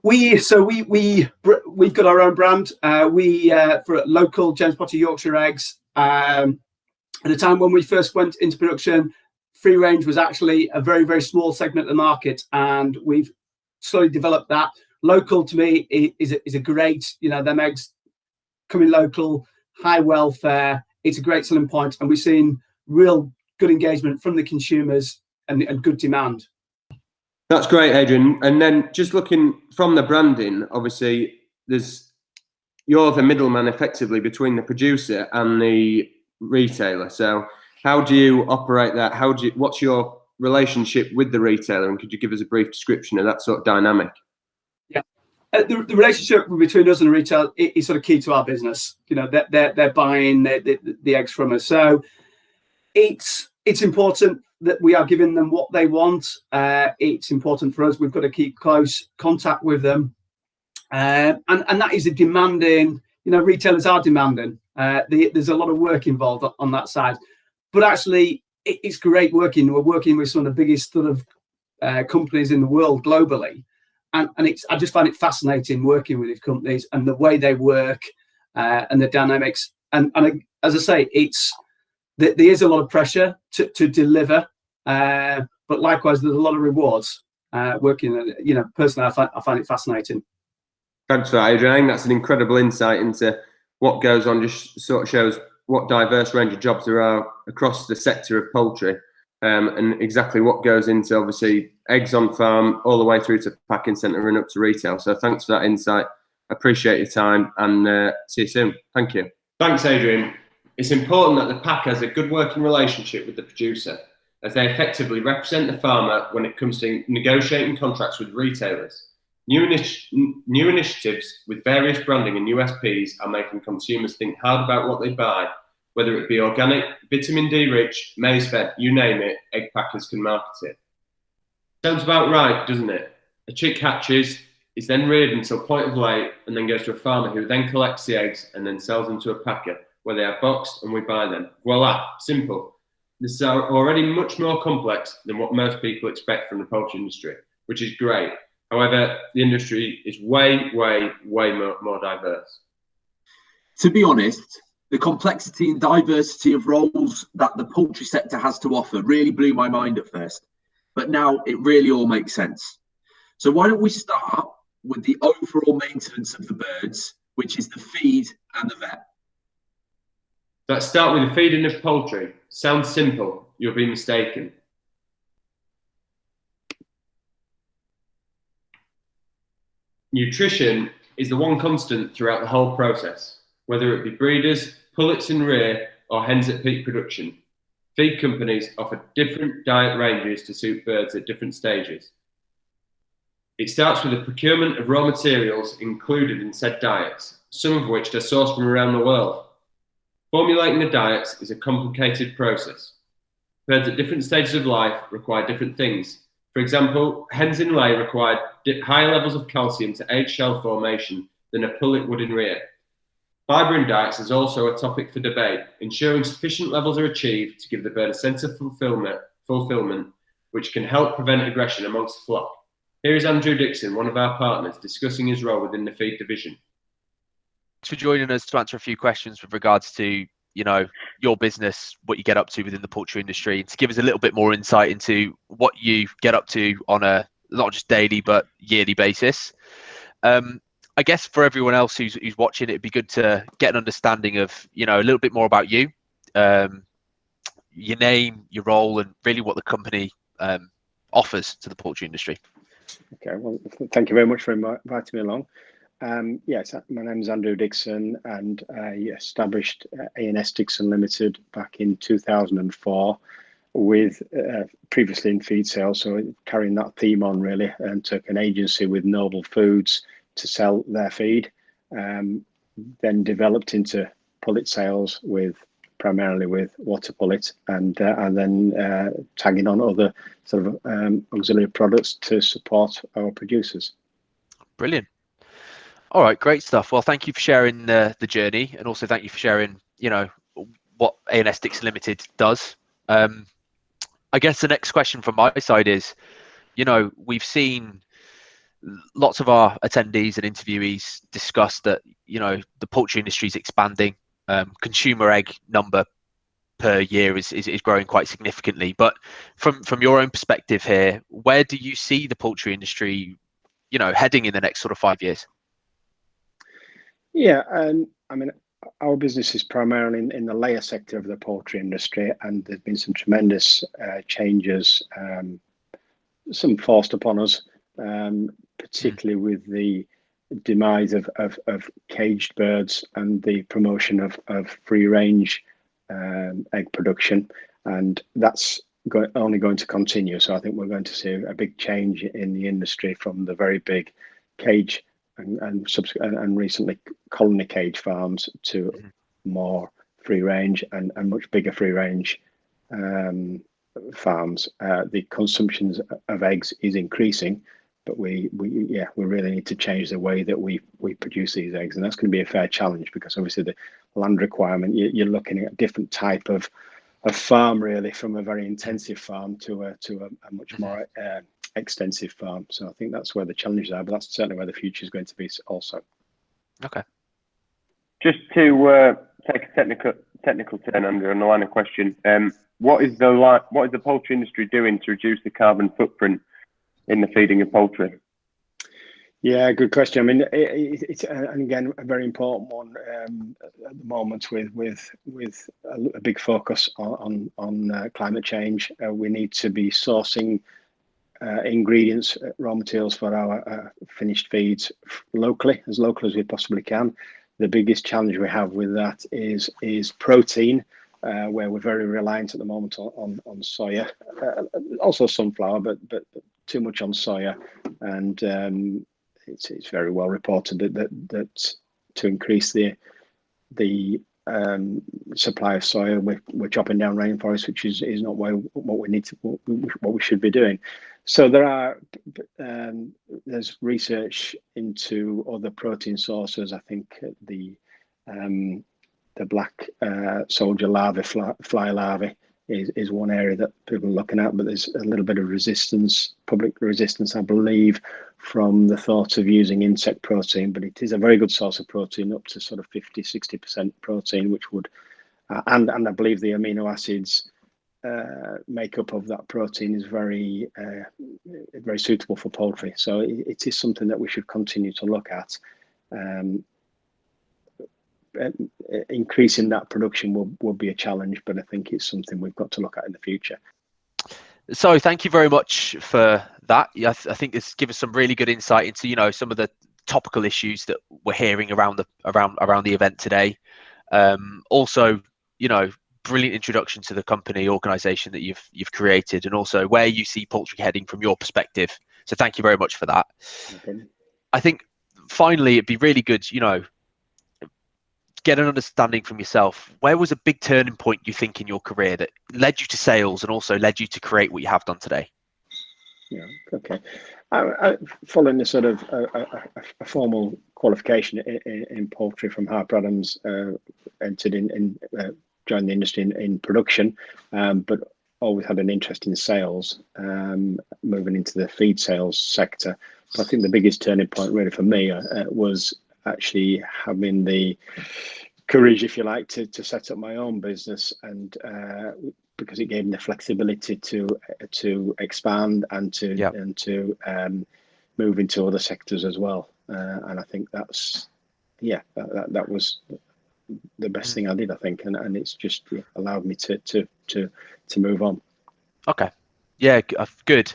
We've got our own brand. For local James Potter Yorkshire eggs. At the time when we first went into production, free range was actually a very, very small segment of the market, and we've slowly developed that. Local to me is a great, them eggs coming local, high welfare. It's a great selling point, and we've seen real good engagement from the consumers and good demand. That's great, Adrian. And then just looking from the branding, obviously you're the middleman effectively between the producer and the retailer. So how do you operate that? What's your relationship with the retailer, and could you give us a brief description of that sort of dynamic? Yeah, the relationship between us and the retail is sort of key to our business. They're buying the eggs from us, so it's important that we are giving them what they want. It's important for us. We've got to keep close contact with them, and that is a demanding. Retailers are demanding. There's a lot of work involved on that side, but actually it's great working. We're working with some of the biggest sort of companies in the world globally, and I just find it fascinating working with these companies and the way they work and the dynamics. And as I say, there is a lot of pressure to deliver, but likewise there's a lot of rewards working. Personally, I find it fascinating. Thanks for that, Adrian. I think that's an incredible insight into what goes on. Just sort of shows what diverse range of jobs there are across the sector of poultry, and exactly what goes into obviously eggs on farm all the way through to packing centre and up to retail. So thanks for that insight. Appreciate your time, and see you soon. Thank you. Thanks, Adrian. It's important that the packer has a good working relationship with the producer. as they effectively represent the farmer when it comes to negotiating contracts with retailers. New initiatives with various branding and USPs are making consumers think hard about what they buy, whether it be organic, vitamin D rich, maize fed, you name it, egg packers can market it. Sounds about right, doesn't it? A chick hatches, is then reared until point of lay, and then goes to a farmer who then collects the eggs and then sells them to a packer, where they are boxed and we buy them. Voila, simple. This is already much more complex than what most people expect from the poultry industry, which is great. However, the industry is way more diverse. To be honest, the complexity and diversity of roles that the poultry sector has to offer really blew my mind at first, but now it really all makes sense. So why don't we start with the overall maintenance of the birds, which is the feed and the vet. Let's start with the feeding of poultry. Sounds simple, you'll be mistaken. Nutrition is the one constant throughout the whole process, whether it be breeders, pullets in rear, or hens at peak production. Feed companies offer different diet ranges to suit birds at different stages. It starts with the procurement of raw materials included in said diets, some of which are sourced from around the world. Formulating the diets is a complicated process. Birds at different stages of life require different things. For example, hens in lay require higher levels of calcium to aid shell formation than a pullet would in rear. Fibre in diets is also a topic for debate, ensuring sufficient levels are achieved to give the bird a sense of fulfillment, which can help prevent aggression amongst the flock. Here is Andrew Dixon, one of our partners, discussing his role within the feed division. Thanks for joining us to answer a few questions with regards to, your business, what you get up to within the poultry industry, and to give us a little bit more insight into what you get up to on a not just daily but yearly basis. I guess for everyone else who's watching, it'd be good to get an understanding of, a little bit more about you, your name, your role, and really what the company offers to the poultry industry. Okay, well, thank you very much for inviting me along. Yes, my name is Andrew Dixon, and I established A&S Dixon Limited back in 2004 with previously in feed sales, so carrying that theme on really, and took an agency with Noble Foods to sell their feed, then developed into pullet sales primarily with water pullet, and then tagging on other sort of auxiliary products to support our producers. Brilliant. All right, great stuff. Well, thank you for sharing the journey, and also thank you for sharing, what A&S Dixon Limited does. I guess the next question from my side is, we've seen lots of our attendees and interviewees discuss that, the poultry industry is expanding. Consumer egg number per year is growing quite significantly. But from your own perspective here, where do you see the poultry industry, heading in the next sort of 5 years? Yeah, I mean, our business is primarily in the layer sector of the poultry industry, and there's been some tremendous changes, some forced upon us, particularly with the demise of caged birds and the promotion of free range egg production, and that's only going to continue. So I think we're going to see a big change in the industry from the very big cage and recently colony cage farms to more free range and much bigger free range farms. The consumption of eggs is increasing, but we really need to change the way that we produce these eggs, and that's going to be a fair challenge because obviously the land requirement, you're looking at a different type of farm really, from a very intensive farm to a much more extensive farm. So I think that's where the challenges are, but that's certainly where the future is going to be also. Okay. Just to take a technical turn under on the line of question, what is the poultry industry doing to reduce the carbon footprint in the feeding of poultry? Yeah, good question. I mean, it's and again a very important one at the moment with a big focus on climate change. We need to be sourcing ingredients, raw materials for our finished feeds locally as we possibly can. The biggest challenge we have with that is protein, where we're very reliant at the moment on soya, also sunflower, but too much on soya, and it's very well reported that to increase the supply of soya, we're chopping down rainforest, which is not what we need to, what we should be doing. So there's research into other protein sources. I think the black soldier larvae, fly larvae, is one area that people are looking at, but there's a little bit of resistance, public resistance, I believe, from the thought of using insect protein, but it is a very good source of protein, up to sort of 50-60% protein, which would, and I believe the amino acids makeup of that protein is very suitable for poultry. So it is something that we should continue to look at. Increasing that production will be a challenge, but I think it's something we've got to look at in the future. So thank you very much for that. I think this gives us some really good insight into some of the topical issues that we're hearing around the event today. Also, brilliant introduction to the company organization that you've created, and also where you see poultry heading from your perspective. So thank you very much for that. Okay. I think finally it'd be really good, get an understanding from yourself. Where was a big turning point, you think, in your career that led you to sales and also led you to create what you have done today? Yeah, okay. I following the sort of a formal qualification in poultry from Harper Adams, entered joined the industry in production, but always had an interest in sales, moving into the feed sales sector. But I think the biggest turning point really for me was actually having the courage, if you like, to set up my own business, and because it gave me the flexibility to expand and to move into other sectors as well. And I think that was the best thing I did, I think, and it's just allowed me to move on. Okay, yeah, good.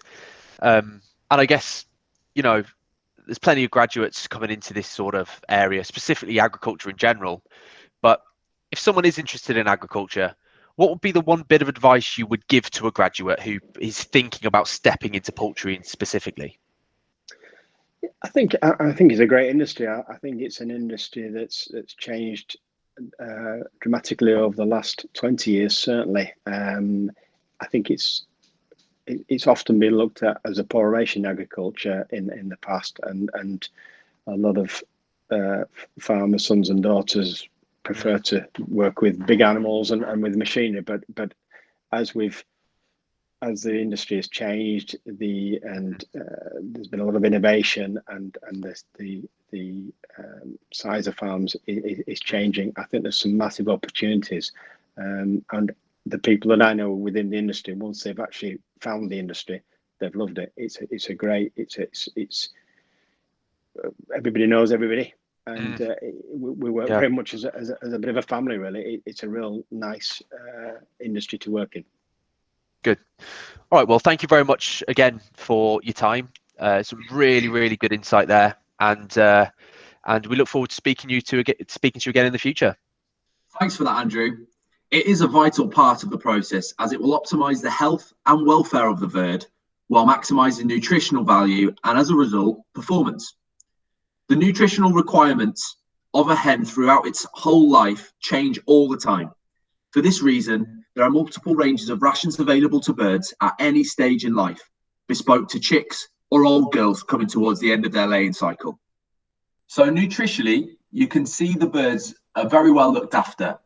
And I guess there's plenty of graduates coming into this sort of area, specifically agriculture in general. But if someone is interested in agriculture, what would be the one bit of advice you would give to a graduate who is thinking about stepping into poultry specifically? I think it's a great industry. I think it's an industry that's changed dramatically over the last 20 years, certainly. I think it's often been looked at as a poor ration agriculture in the past, and a lot of farmers' sons and daughters prefer to work with big animals and with machinery. But as the industry has changed, there's been a lot of innovation, and the size of farms is changing. I think there's some massive opportunities, and the people that I know within the industry, once they've actually found the industry, they've loved it. It's everybody knows everybody, and we work very much as a bit of a family, really. It's a real nice industry to work in. Good. All right. Well, thank you very much again for your time. Some really, really good insight there, and we look forward to speaking to you again in the future. Thanks for that, Andrew. It is a vital part of the process, as it will optimise the health and welfare of the bird while maximising nutritional value and, as a result, performance. The nutritional requirements of a hen throughout its whole life change all the time. For this reason, there are multiple ranges of rations available to birds at any stage in life, bespoke to chicks or old girls coming towards the end of their laying cycle. So nutritionally, you can see the birds are very well looked after.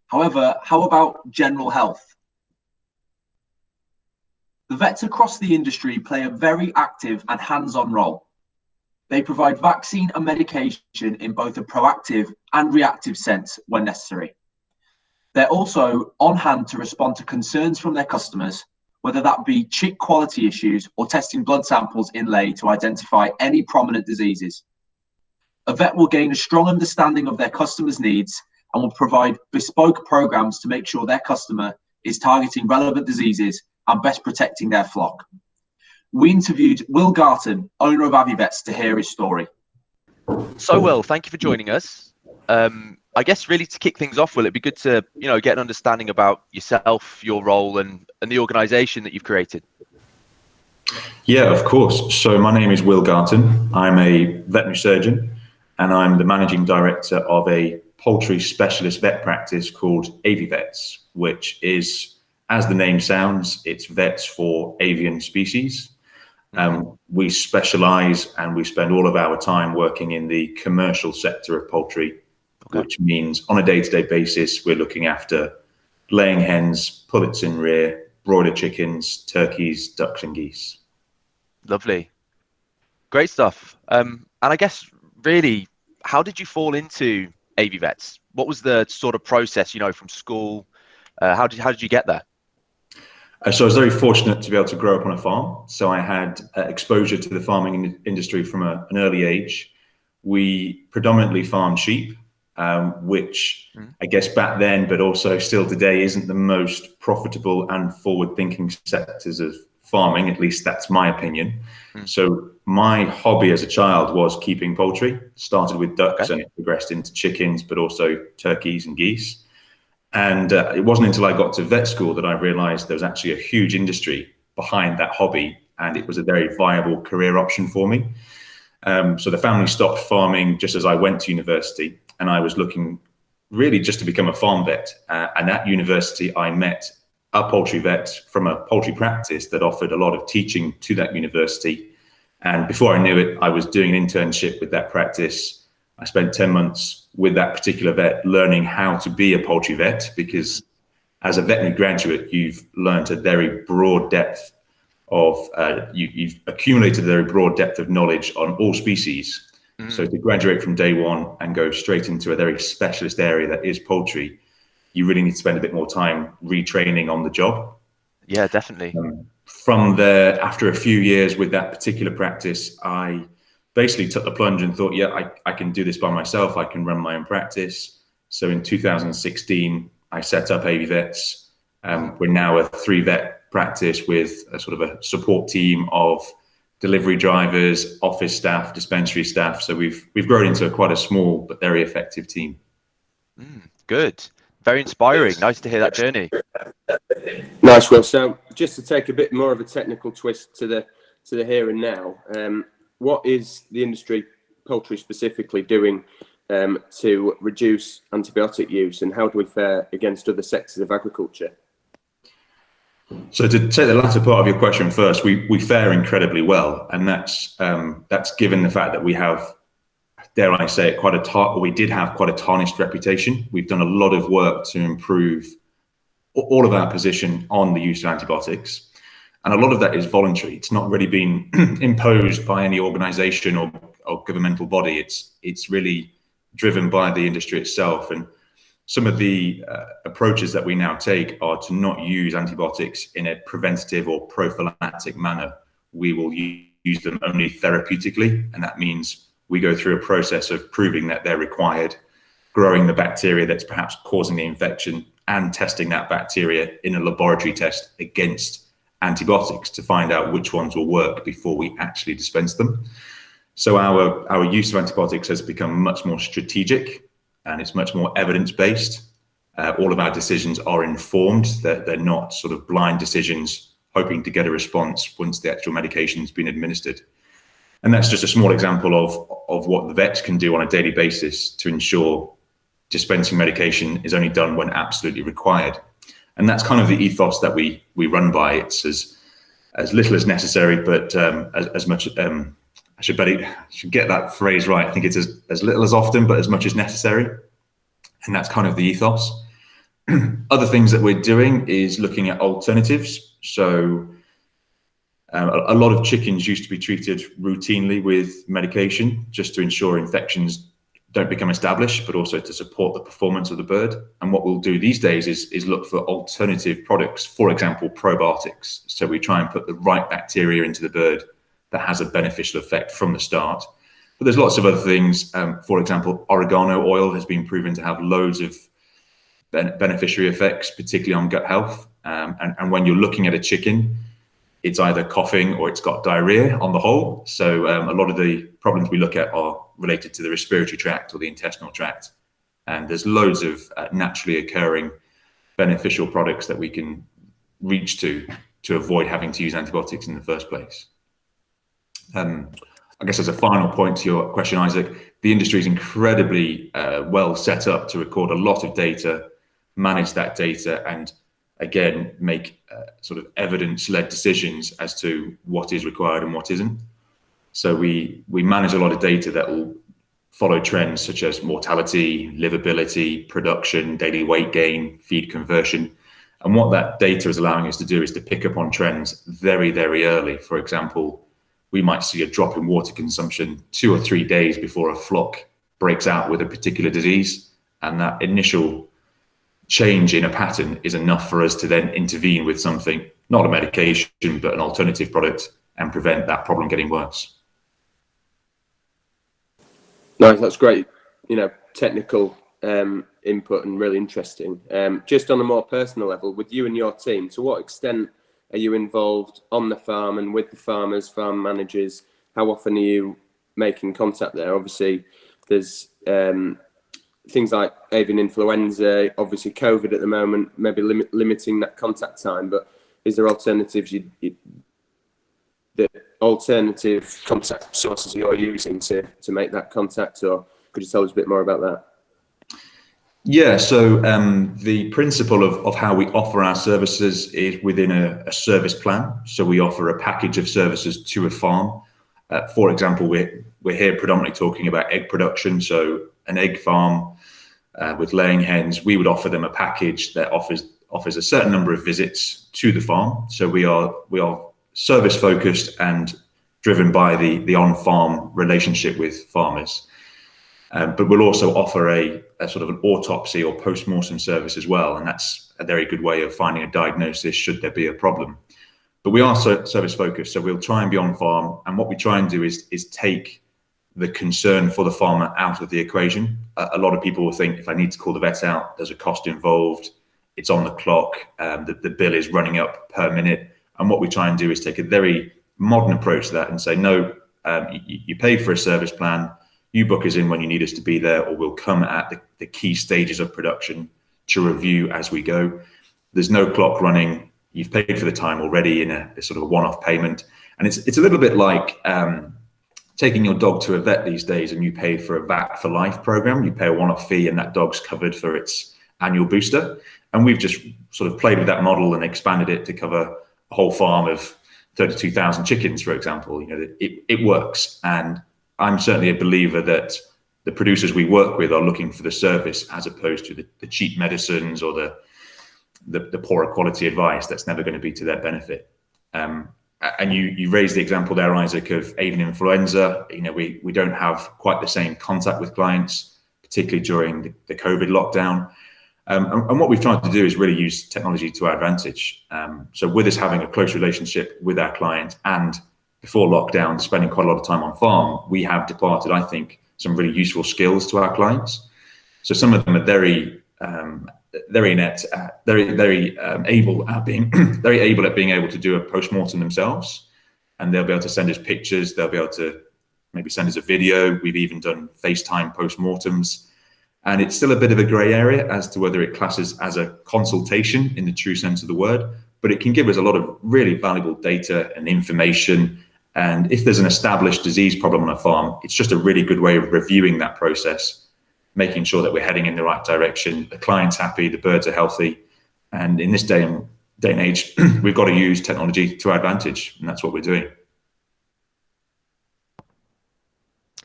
However, how about general health? The vets across the industry play a very active and hands-on role. They provide vaccine and medication in both a proactive and reactive sense when necessary. They're also on hand to respond to concerns from their customers, whether that be chick quality issues or testing blood samples in lay to identify any prominent diseases. A vet will gain a strong understanding of their customers' needs and will provide bespoke programs to make sure their customer is targeting relevant diseases and best protecting their flock. We interviewed Will Garton, owner of Avivets, to hear his story. So, Will, thank you for joining us. I guess really to kick things off, will it be good to, get an understanding about yourself, your role, and the organisation that you've created? Yeah, of course. So my name is Will Garton. I'm a veterinary surgeon, and I'm the managing director of a poultry specialist vet practice called AviVets, which is, as the name sounds, it's vets for avian species. We specialise and we spend all of our time working in the commercial sector of poultry, which means on a day-to-day basis, we're looking after laying hens, pullets in rear, broiler chickens, turkeys, ducks and geese. Lovely. Great stuff. And I guess really, how did you fall into AviVets? What was the sort of process, from school? How did you get there? So I was very fortunate to be able to grow up on a farm. So I had exposure to the farming industry from an early age. We predominantly farmed sheep, which I guess back then, but also still today, isn't the most profitable and forward-thinking sectors of farming. At least that's my opinion. So my hobby as a child was keeping poultry. Started with ducks and it progressed into chickens, but also turkeys and geese. And it wasn't until I got to vet school that I realized there was actually a huge industry behind that hobby, and it was a very viable career option for me. So the family stopped farming just as I went to university, and I was looking really just to become a farm vet. And at university, I met a poultry vet from a poultry practice that offered a lot of teaching to that university. And before I knew it, I was doing an internship with that practice. I spent 10 months with that particular vet learning how to be a poultry vet, because as a veterinary graduate, you've learned a very broad depth of, you've accumulated a very broad depth of knowledge on all species. So to graduate from day one and go straight into a very specialist area that is poultry, you really need to spend a bit more time retraining on the job. Yeah, definitely. From there, after a few years with that particular practice, I basically took the plunge and thought, yeah, I can do this by myself. I can run my own practice. So in 2016, I set up AviVets. We're now a 3-vet practice with a sort of a support team of delivery drivers, office staff, dispensary staff. So we've grown into quite a small but very effective team. Good. Very inspiring. Nice to hear that journey. Nice, Will. So just to take a bit more of a technical twist to the here and now, what is the industry, poultry specifically, doing to reduce antibiotic use, and how do we fare against other sectors of agriculture? So to take the latter part of your question first, we fare incredibly well, and that's given the fact that we have, dare I say it, we did have quite a tarnished reputation. We've done a lot of work to improve all of our position on the use of antibiotics. And a lot of that is voluntary. It's not really been imposed by any organization or governmental body. It's really driven by the industry itself. And some of the approaches that we now take are to not use antibiotics in a preventative or prophylactic manner. We will use them only therapeutically. And that means we go through a process of proving that they're required, growing the bacteria that's perhaps causing the infection, and testing that bacteria in a laboratory test against antibiotics to find out which ones will work before we actually dispense them. So our use of antibiotics has become much more strategic, and it's much more evidence-based. All of our decisions are informed. They're not sort of blind decisions hoping to get a response once the actual medication's been administered. And that's just a small example of what the vets can do on a daily basis to ensure dispensing medication is only done when absolutely required. And that's kind of the ethos that we run by. It's as little as necessary, but as much. I should get that phrase right. I think it's as little as often, but as much as necessary. And that's kind of the ethos. Other things that we're doing is looking at alternatives. So a lot of chickens used to be treated routinely with medication just to ensure infections don't become established, but also to support the performance of the bird. And what we'll do these days is look for alternative products, for example, probiotics. So we try and put the right bacteria into the bird that has a beneficial effect from the start. But there's lots of other things. For example, oregano oil has been proven to have loads of beneficiary effects, particularly on gut health. And when you're looking at a chicken, it's either coughing or it's got diarrhea on the whole. So a lot of the problems we look at are related to the respiratory tract or the intestinal tract. And there's loads of naturally occurring beneficial products that we can reach to avoid having to use antibiotics in the first place. I guess as a final point to your question, Isaac, the industry is incredibly well set up to record a lot of data, manage that data, and again, make sort of evidence-led decisions as to what is required and what isn't. So we manage a lot of data that will follow trends such as mortality, livability, production, daily weight gain, feed conversion. And what that data is allowing us to do is to pick up on trends very, very early. For example, we might see a drop in water consumption 2 or 3 days before a flock breaks out with a particular disease. And that initial change in a pattern is enough for us to then intervene with something, not a medication, but an alternative product, and prevent that problem getting worse. Nice, that's great. Technical input and really interesting. Just on a more personal level, with you and your team, to what extent are you involved on the farm and with the farmers, farm managers? How often are you making contact there? Obviously, there's things like avian influenza, obviously COVID at the moment, maybe limiting that contact time. But is there alternatives the alternative contact sources you're using to make that contact, or could you tell us a bit more about that? Yeah, so the principle of how we offer our services is within a service plan. So we offer a package of services to a farm. For example, we're here predominantly talking about egg production. So an egg farm with laying hens, we would offer them a package that offers a certain number of visits to the farm. So we are service focused and driven by the on-farm relationship with farmers. But we'll also offer a sort of an autopsy or post-mortem service as well. And that's a very good way of finding a diagnosis should there be a problem. But we are service focused, so we'll try and be on farm. And what we try and do is take the concern for the farmer out of the equation. A lot of people will think, if I need to call the vet out, there's a cost involved, it's on the clock, the bill is running up per minute. And what we try and do is take a very modern approach to that and say, no, you paid for a service plan, you book us in when you need us to be there, or we'll come at the key stages of production to review as we go. There's no clock running. You've paid for the time already in a sort of a one-off payment. And it's a little bit like taking your dog to a vet these days, and you pay for a VAT for Life program. You pay a one-off fee and that dog's covered for its annual booster. And we've just sort of played with that model and expanded it to cover a whole farm of 32,000 chickens, for example. It works. And I'm certainly a believer that the producers we work with are looking for the service as opposed to the cheap medicines or the poorer quality advice that's never going to be to their benefit. And you raised the example there, Isaac, of avian influenza. We don't have quite the same contact with clients, particularly during the COVID lockdown. And what we've tried to do is really use technology to our advantage. So with us having a close relationship with our client and before lockdown, spending quite a lot of time on farm, we have departed, I think, some really useful skills to our clients. So some of them are very inept, very able at being able to do a post-mortem themselves, and they'll be able to send us pictures. They'll be able to maybe send us a video. We've even done FaceTime post-mortems, and it's still a bit of a grey area as to whether it classes as a consultation in the true sense of the word, but it can give us a lot of really valuable data and information. And if there's an established disease problem on a farm, it's just a really good way of reviewing that process, making sure that we're heading in the right direction, the client's happy, the birds are healthy. And in this day and age, we've got to use technology to our advantage, and that's what we're doing.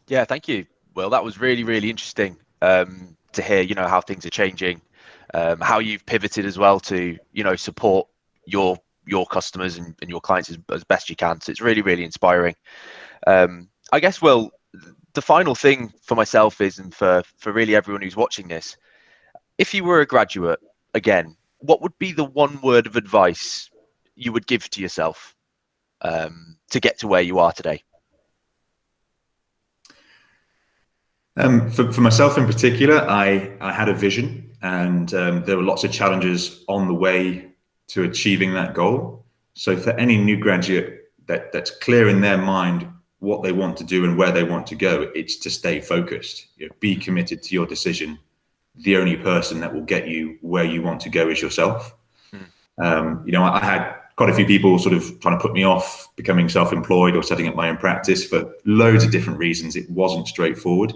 Yeah, thank you. Well, that was really, really interesting to hear, how things are changing, how you've pivoted as well to, support your customers and your clients as best you can. So it's really, really inspiring. I guess, well, the final thing for myself is, and for really everyone who's watching this, if you were a graduate again, what would be the one word of advice you would give to yourself to get to where you are today? For myself in particular, I had a vision, and there were lots of challenges on the way to achieving that goal. So for any new graduate that's clear in their mind what they want to do and where they want to go, it's to stay focused. Be committed to your decision. the only person that will get you where you want to go is yourself. You know, I had quite a few people sort of trying to put me off becoming self-employed or setting up my own practice for loads of different reasons. It wasn't straightforward.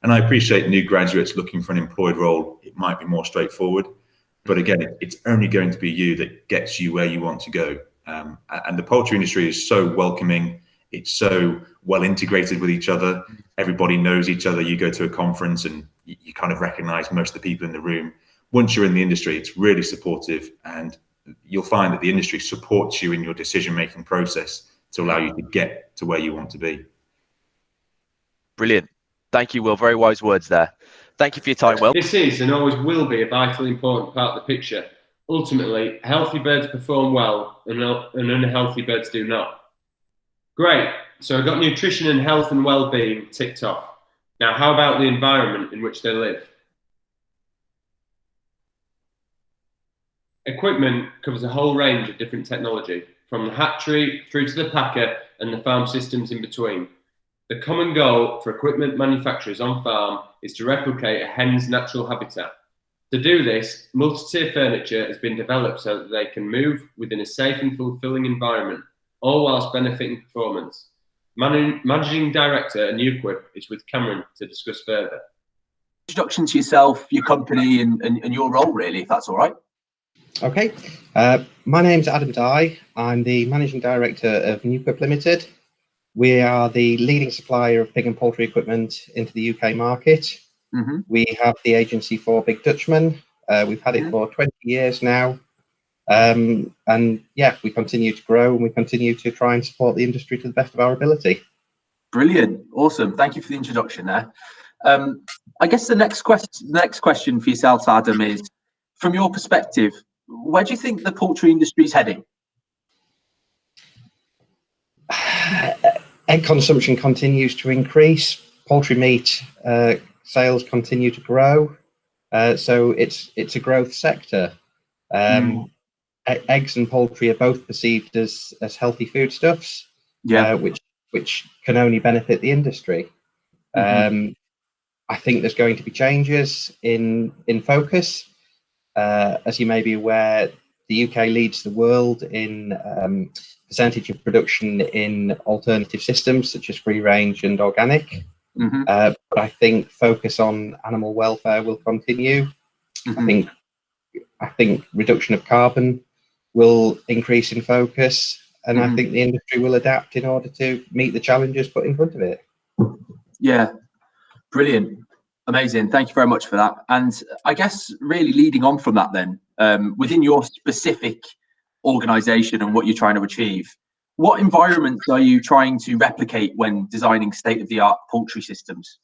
And I appreciate new graduates looking for an employed role. It might be more straightforward. But again, it's only going to be you that gets you where you want to go. And the poultry industry is so welcoming. It's so well integrated with each other. Everybody knows each other. You go to a conference and you kind of recognize most of the people in the room. Once you're in the industry, it's really supportive, and you'll find that the industry supports you in your decision-making process to allow you to get to where you want to be. Brilliant. Thank you, Will. Very wise words there. Thank you for your time, Will. This is and always will be a vitally important part of the picture. Ultimately, healthy birds perform well and unhealthy birds do not. Great. So I've got nutrition and health and well-being ticked off. Now, how about the environment in which they live? Equipment covers a whole range of different technology, from the hatchery through to the packer and the farm systems in between. The common goal for equipment manufacturers on farm is to replicate a hen's natural habitat. To do this, multi-tier furniture has been developed so that they can move within a safe and fulfilling environment, all whilst benefiting performance. Managing Director at Newquip is with Cameron to discuss further. Introduction to yourself, your company, and your role, really, if that's all right. Okay, my name's Adam Dye. I'm the Managing Director of Newquip Limited. We are the leading supplier of pig and poultry equipment into the UK market. We have the agency for Big Dutchman. We've had it for 20 years now. And yeah, we continue to grow, and we continue to try and support the industry to the best of our ability. Brilliant. Awesome. Thank you for the introduction there. I guess the next question for yourself, Adam, is, from your perspective, where do you think the poultry industry is heading? Egg consumption continues to increase. Poultry meat sales continue to grow. So it's a growth sector. Eggs and poultry are both perceived as healthy foodstuffs, which can only benefit the industry. I think there's going to be changes in focus. As you may be aware, the UK leads the world in percentage of production in alternative systems such as free range and organic. But I think focus on animal welfare will continue. I think reduction of carbon will increase in focus, and I think the industry will adapt in order to meet the challenges put in front of it. Yeah, brilliant. Amazing. Thank you very much for that. And I guess really leading on from that then, within your specific organization and what you're trying to achieve, what environments are you trying to replicate when designing state-of-the-art poultry systems?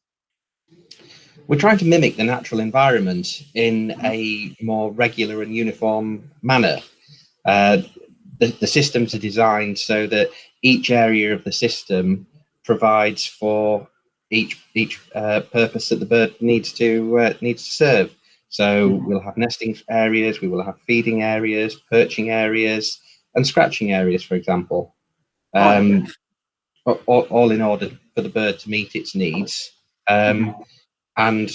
We're trying to mimic the natural environment in a more regular and uniform manner. The systems are designed so that each area of the system provides for each purpose that the bird needs to serve. So we'll have nesting areas, we will have feeding areas, perching areas, and scratching areas, for example. All in order for the bird to meet its needs, and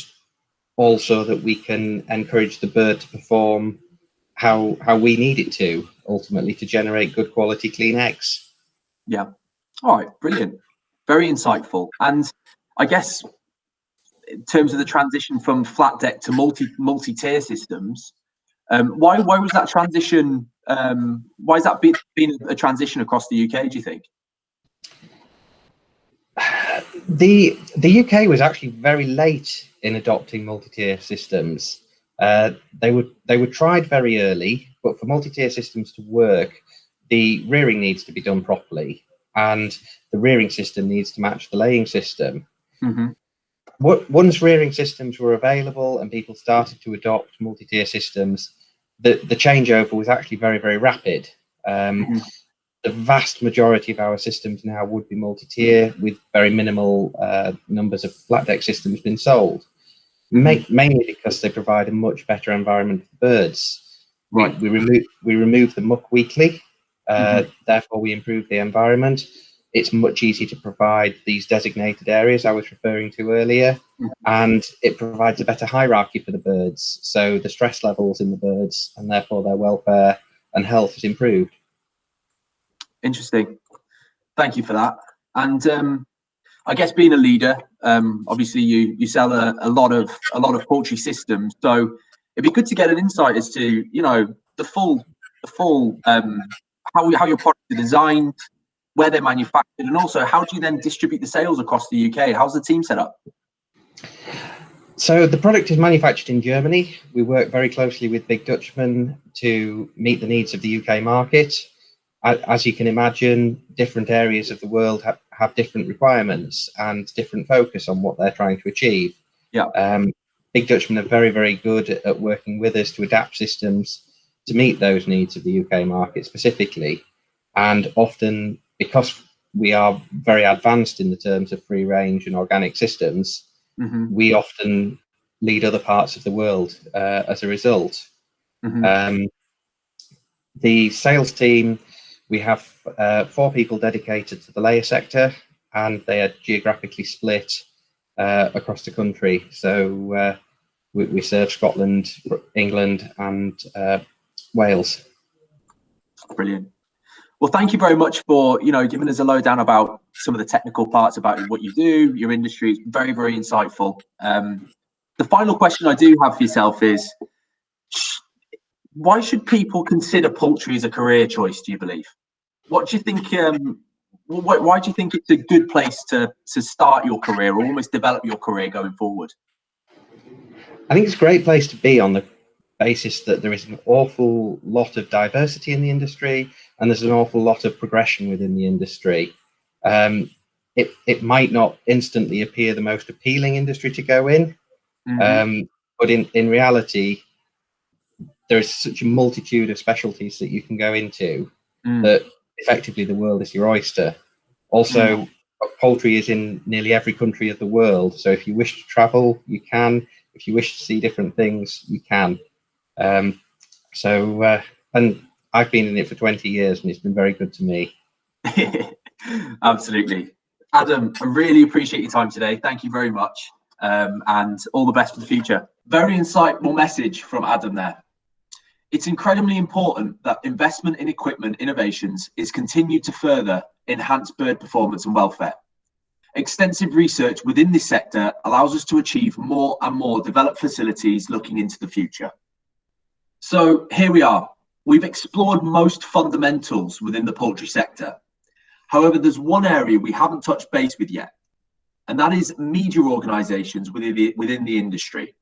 also that we can encourage the bird to perform how we need it to, ultimately to generate good quality, clean eggs. Yeah. All right. Brilliant. Very insightful. And I guess in terms of the transition from flat deck to multi-tier systems, why was that transition? Why has that been a transition across the UK, do you think? The UK was actually very late in adopting multi-tier systems. They were tried very early, but for multi-tier systems to work, the rearing needs to be done properly, and the rearing system needs to match the laying system. Once rearing systems were available and people started to adopt multi-tier systems, the changeover was actually very, very rapid. The vast majority of our systems now would be multi-tier, with very minimal numbers of flat deck systems being sold, mainly because they provide a much better environment for birds. We remove the muck weekly, therefore we improve the environment. it's much easier to provide these designated areas I was referring to earlier, and it provides a better hierarchy for the birds. So the stress levels in the birds and therefore their welfare and health is improved. Interesting. Thank you for that. And I guess being a leader, obviously you sell a lot of poultry systems. So it'd be good to get an insight as to, you know, the full how your products are designed, where they're manufactured, and also how do you then distribute the sales across the UK? How's the team set up? So the product is manufactured in Germany. We work very closely with Big Dutchman to meet the needs of the UK market. As you can imagine, different areas of the world have different requirements and different focus on what they're trying to achieve. Yeah. Big Dutchman are very, very good at working with us to adapt systems to meet those needs of the UK market specifically. And often, because we are very advanced in the terms of free range and organic systems, we often lead other parts of the world as a result. The sales team, we have 4 people dedicated to the layer sector, and they are geographically split across the country. So we serve Scotland, England, and Wales. Brilliant. Well, thank you very much for, you know, giving us a lowdown about some of the technical parts about what you do, your industry. Is very, very insightful. The final question I do have for yourself is, why should people consider poultry as a career choice, do you believe? What do you think, why do you think it's a good place to start your career or almost develop your career going forward? I think it's a great place to be on the basis that there is an awful lot of diversity in the industry and there's an awful lot of progression within the industry. It might not instantly appear the most appealing industry to go in, but in reality, there is such a multitude of specialties that you can go into that effectively the world is your oyster. Also, poultry is in nearly every country of the world. So if you wish to travel, you can. If you wish to see different things, you can. And I've been in it for 20 years and it's been very good to me. Absolutely. Adam, I really appreciate your time today. Thank you very much. And all the best for the future. Very insightful message from Adam there. It's incredibly important that investment in equipment innovations is continued to further enhance bird performance and welfare. Extensive research within this sector allows us to achieve more and more developed facilities looking into the future. So here we are. We've explored most fundamentals within the poultry sector. However, there's one area we haven't touched base with yet, and that is media organisations within the industry.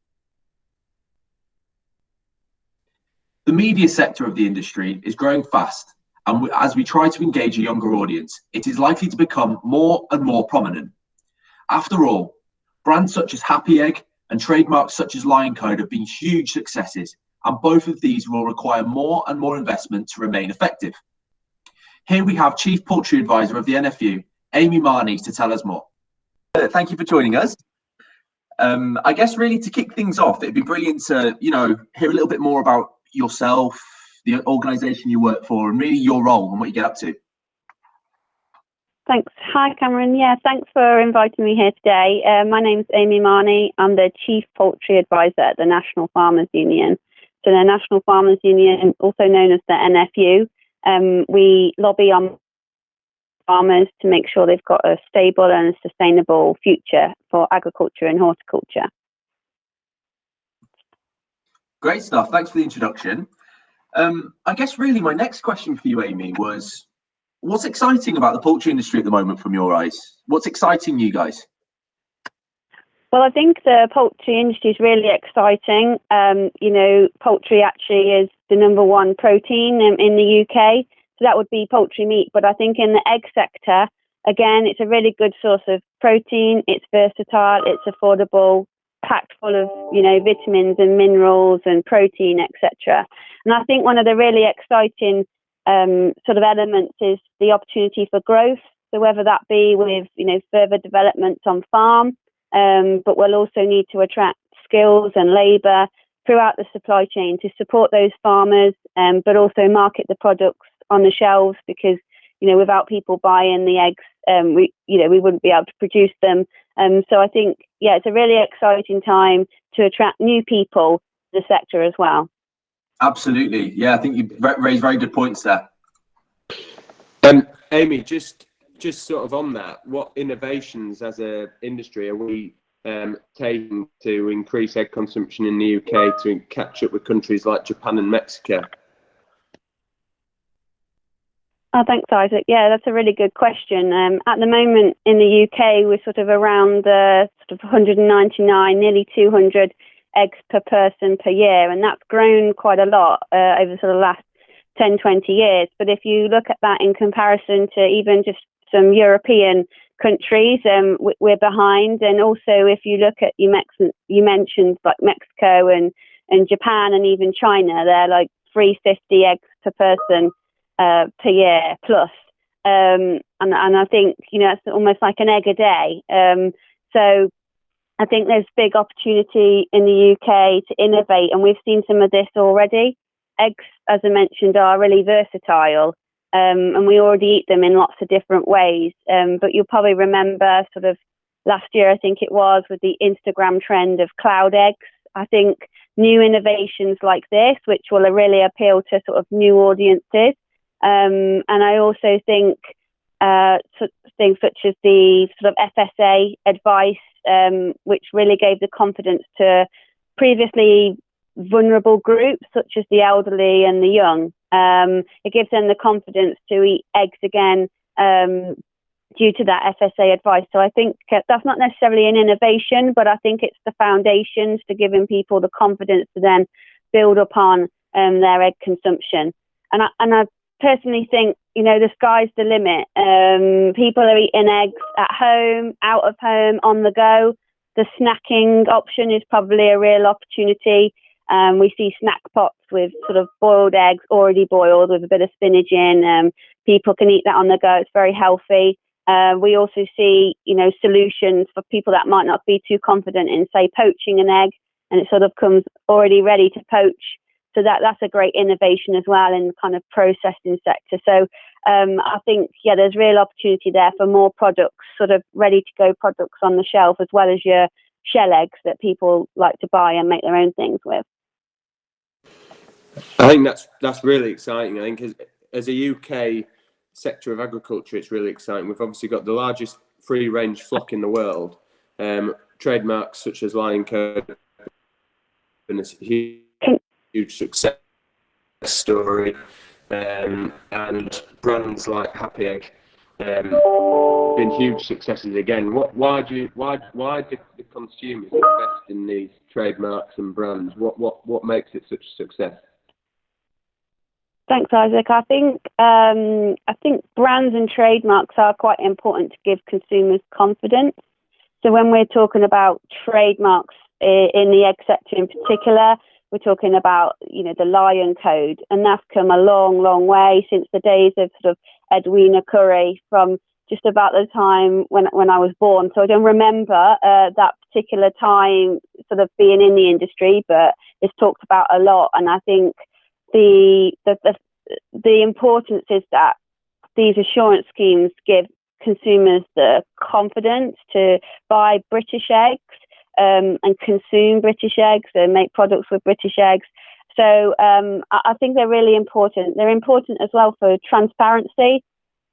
The media sector of the industry is growing fast, and as we try to engage a younger audience, it is likely to become more and more prominent. After all, brands such as Happy Egg and trademarks such as Lion Code have been huge successes, and both of these will require more and more investment to remain effective. Here we have Chief Poultry Advisor of the NFU, Amy Marnie, to tell us more. Thank you for joining us. I guess really to kick things off, it'd be brilliant to, you know, hear a little bit more about yourself, the organisation you work for, and really your role and what you get up to. Thanks. Hi, Cameron. Yeah, thanks for inviting me here today. My name's Amy Marnie. I'm the Chief Poultry Advisor at the National Farmers Union. So the National Farmers Union, also known as the NFU, we lobby on farmers to make sure they've got a stable and a sustainable future for agriculture and horticulture. Great stuff. Thanks for the introduction. I guess really my next question for you, Amy, was what's exciting about the poultry industry at the moment from your eyes? What's exciting you guys? Well, I think the poultry industry is really exciting. You know, poultry actually is the #1 protein in the UK. So that would be poultry meat. But I think in the egg sector, again, it's a really good source of protein. It's versatile, it's affordable, packed full of, you know, vitamins and minerals and protein, etc. And I think one of the really exciting sort of elements is the opportunity for growth. So whether that be with, you know, further developments on farm, but we'll also need to attract skills and labour throughout the supply chain to support those farmers, but also market the products on the shelves because, without people buying the eggs, we wouldn't be able to produce them. So I think, yeah, it's a really exciting time to attract new people to the sector as well. Absolutely. Yeah, I think you raised very good points there. Amy, just sort of on that, what innovations as an industry are we taking to increase egg consumption in the UK to catch up with countries like Japan and Mexico? Oh, thanks, Isaac. Yeah, that's a really good question. At the moment in the UK, we're sort of around sort of 199, nearly 200 eggs per person per year, and that's grown quite a lot over sort of the last 10, 20 years. But if you look at that in comparison to even just some European countries, we're behind. And also, if you look at you mentioned like Mexico and Japan and even China, they're like 350 eggs per person per year plus. And I think, it's almost like an egg a day. So I think there's big opportunity in the UK to innovate, and we've seen some of this already. Eggs, as I mentioned, are really versatile, and we already eat them in lots of different ways. But you'll probably remember sort of last year, I think it was, with the Instagram trend of cloud eggs. I think new innovations like this, which will really appeal to sort of new audiences. And I also think things such as the sort of FSA advice, which really gave the confidence to previously vulnerable groups such as the elderly and the young. It gives them the confidence to eat eggs again due to that FSA advice. So I think that's not necessarily an innovation, but I think it's the foundations to giving people the confidence to then build upon their egg consumption. And I personally think, the sky's the limit. People are eating eggs at home, out of home, on the go. The snacking option is probably a real opportunity. We see snack pots with sort of boiled eggs, already boiled with a bit of spinach in. People can eat that on the go. It's very healthy. We also see, solutions for people that might not be too confident in, say, poaching an egg, and it sort of comes already ready to poach. So that's a great innovation as well in the kind of processing sector. So I think, there's real opportunity there for more products, sort of ready-to-go products on the shelf, as well as your shell eggs that people like to buy and make their own things with. I think that's really exciting. I think as a UK sector of agriculture, it's really exciting. We've obviously got the largest free-range flock in the world. Trademarks such as Lion Code, and it's a huge success story, and brands like Happy Egg been huge successes again. Why do the consumers invest in these trademarks and brands? What makes it such a success? Thanks, Isaac. I think brands and trademarks are quite important to give consumers confidence. So when we're talking about trademarks in the egg sector in particular, we're talking about, the Lion Code, and that's come a long, long way since the days of sort of Edwina Currie, from just about the time when I was born. So I don't remember that particular time sort of being in the industry, but it's talked about a lot. And I think the importance is that these assurance schemes give consumers the confidence to buy British eggs and consume British eggs and make products with British eggs. So I think they're really important. They're important as well for transparency,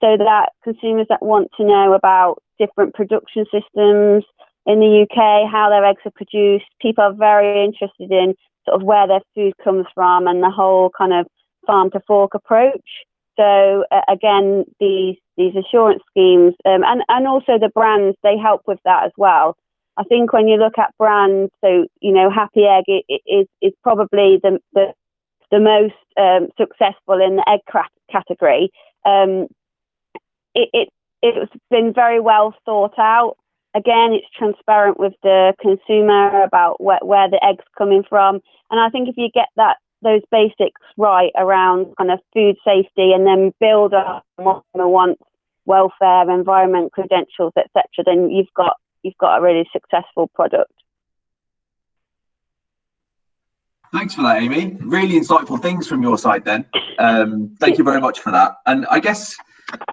so that consumers that want to know about different production systems in the UK, how their eggs are produced, people are very interested in sort of where their food comes from and the whole kind of farm to fork approach. So again, these assurance schemes and also the brands, they help with that as well. I think when you look at brands, so Happy Egg is probably the most successful in the egg category. It's been very well thought out. Again, it's transparent with the consumer about where the egg's coming from. And I think if you get those basics right around kind of food safety, and then build up what one wants, welfare, environment credentials, etc., then you've got a really successful product. Thanks for that, Amy. Really insightful things from your side then. Thank you very much for that. And I guess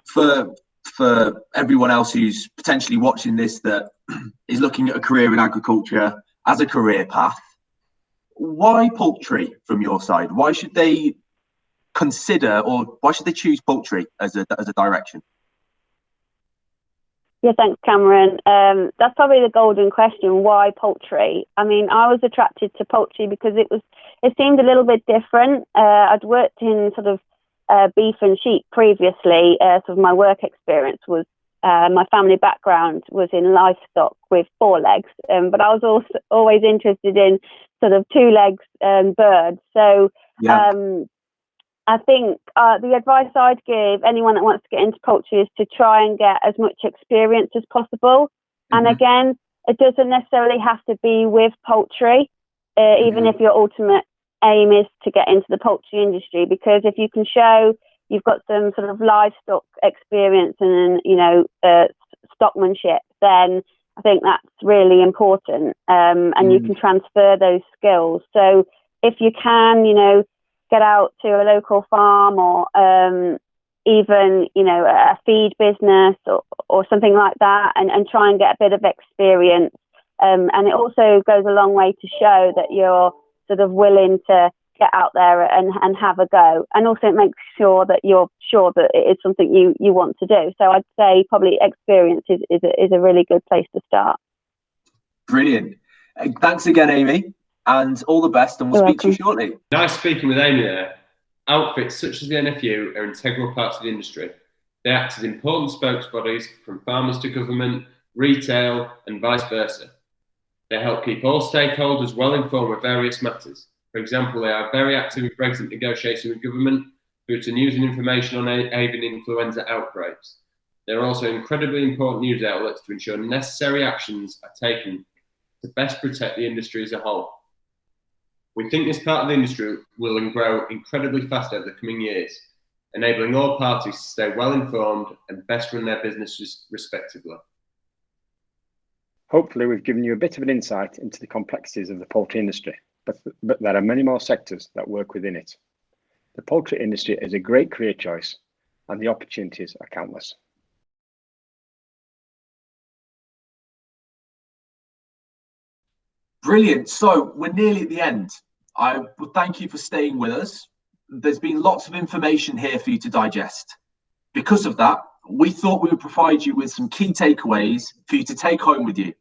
for everyone else who's potentially watching this that is looking at a career in agriculture as a career path, why poultry from your side? Why should they consider, or why should they choose poultry as a direction? Yeah, thanks, Cameron. That's probably the golden question. Why poultry? I mean, I was attracted to poultry because it seemed a little bit different. I'd worked in sort of beef and sheep previously. Sort of my work experience was, my family background was in livestock with 4 legs, but I was also always interested in sort of 2 legs birds. So yeah. I think the advice I'd give anyone that wants to get into poultry is to try and get as much experience as possible. And again, it doesn't necessarily have to be with poultry, even if your ultimate aim is to get into the poultry industry, because if you can show you've got some sort of livestock experience and, you know, stockmanship, then I think that's really important. And you can transfer those skills. So if you can, you know, get out to a local farm or even, you know, a feed business or something like that, and try and get a bit of experience. And it also goes a long way to show that you're sort of willing to get out there and have a go. And also it makes sure that you're sure that it is something you want to do. So I'd say probably experience is a really good place to start. Brilliant. Thanks again, Amy. And all the best, and we'll speak to you shortly. Nice speaking with Amy there. Outfits such as the NFU are integral parts of the industry. They act as important spokesbodies from farmers to government, retail, and vice versa. They help keep all stakeholders well informed of various matters. For example, they are very active with Brexit negotiations with government, through to news and information on avian influenza outbreaks. They are also incredibly important news outlets to ensure necessary actions are taken to best protect the industry as a whole. We think this part of the industry will grow incredibly fast over the coming years, enabling all parties to stay well informed and best run their businesses respectively. Hopefully we've given you a bit of an insight into the complexities of the poultry industry, but there are many more sectors that work within it. The poultry industry is a great career choice and the opportunities are countless. Brilliant. So we're nearly at the end. I would thank you for staying with us. There's been lots of information here for you to digest. Because of that, we thought we would provide you with some key takeaways for you to take home with you.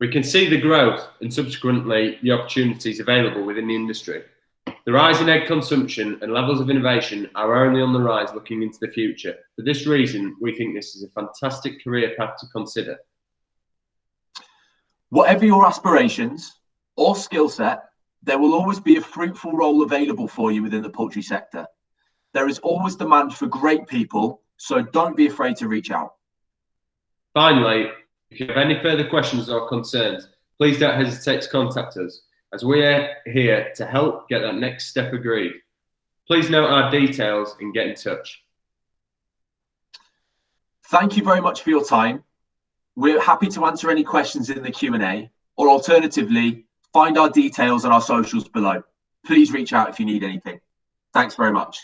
We can see the growth and subsequently the opportunities available within the industry. The rise in egg consumption and levels of innovation are only on the rise looking into the future. For this reason, we think this is a fantastic career path to consider. Whatever your aspirations or skill set, there will always be a fruitful role available for you within the poultry sector. There is always demand for great people, so don't be afraid to reach out. Finally, if you have any further questions or concerns, please don't hesitate to contact us, as we are here to help get that next step agreed. Please note our details and get in touch. Thank you very much for your time. We're happy to answer any questions in the Q&A, or alternatively, find our details on our socials below. Please reach out if you need anything. Thanks very much.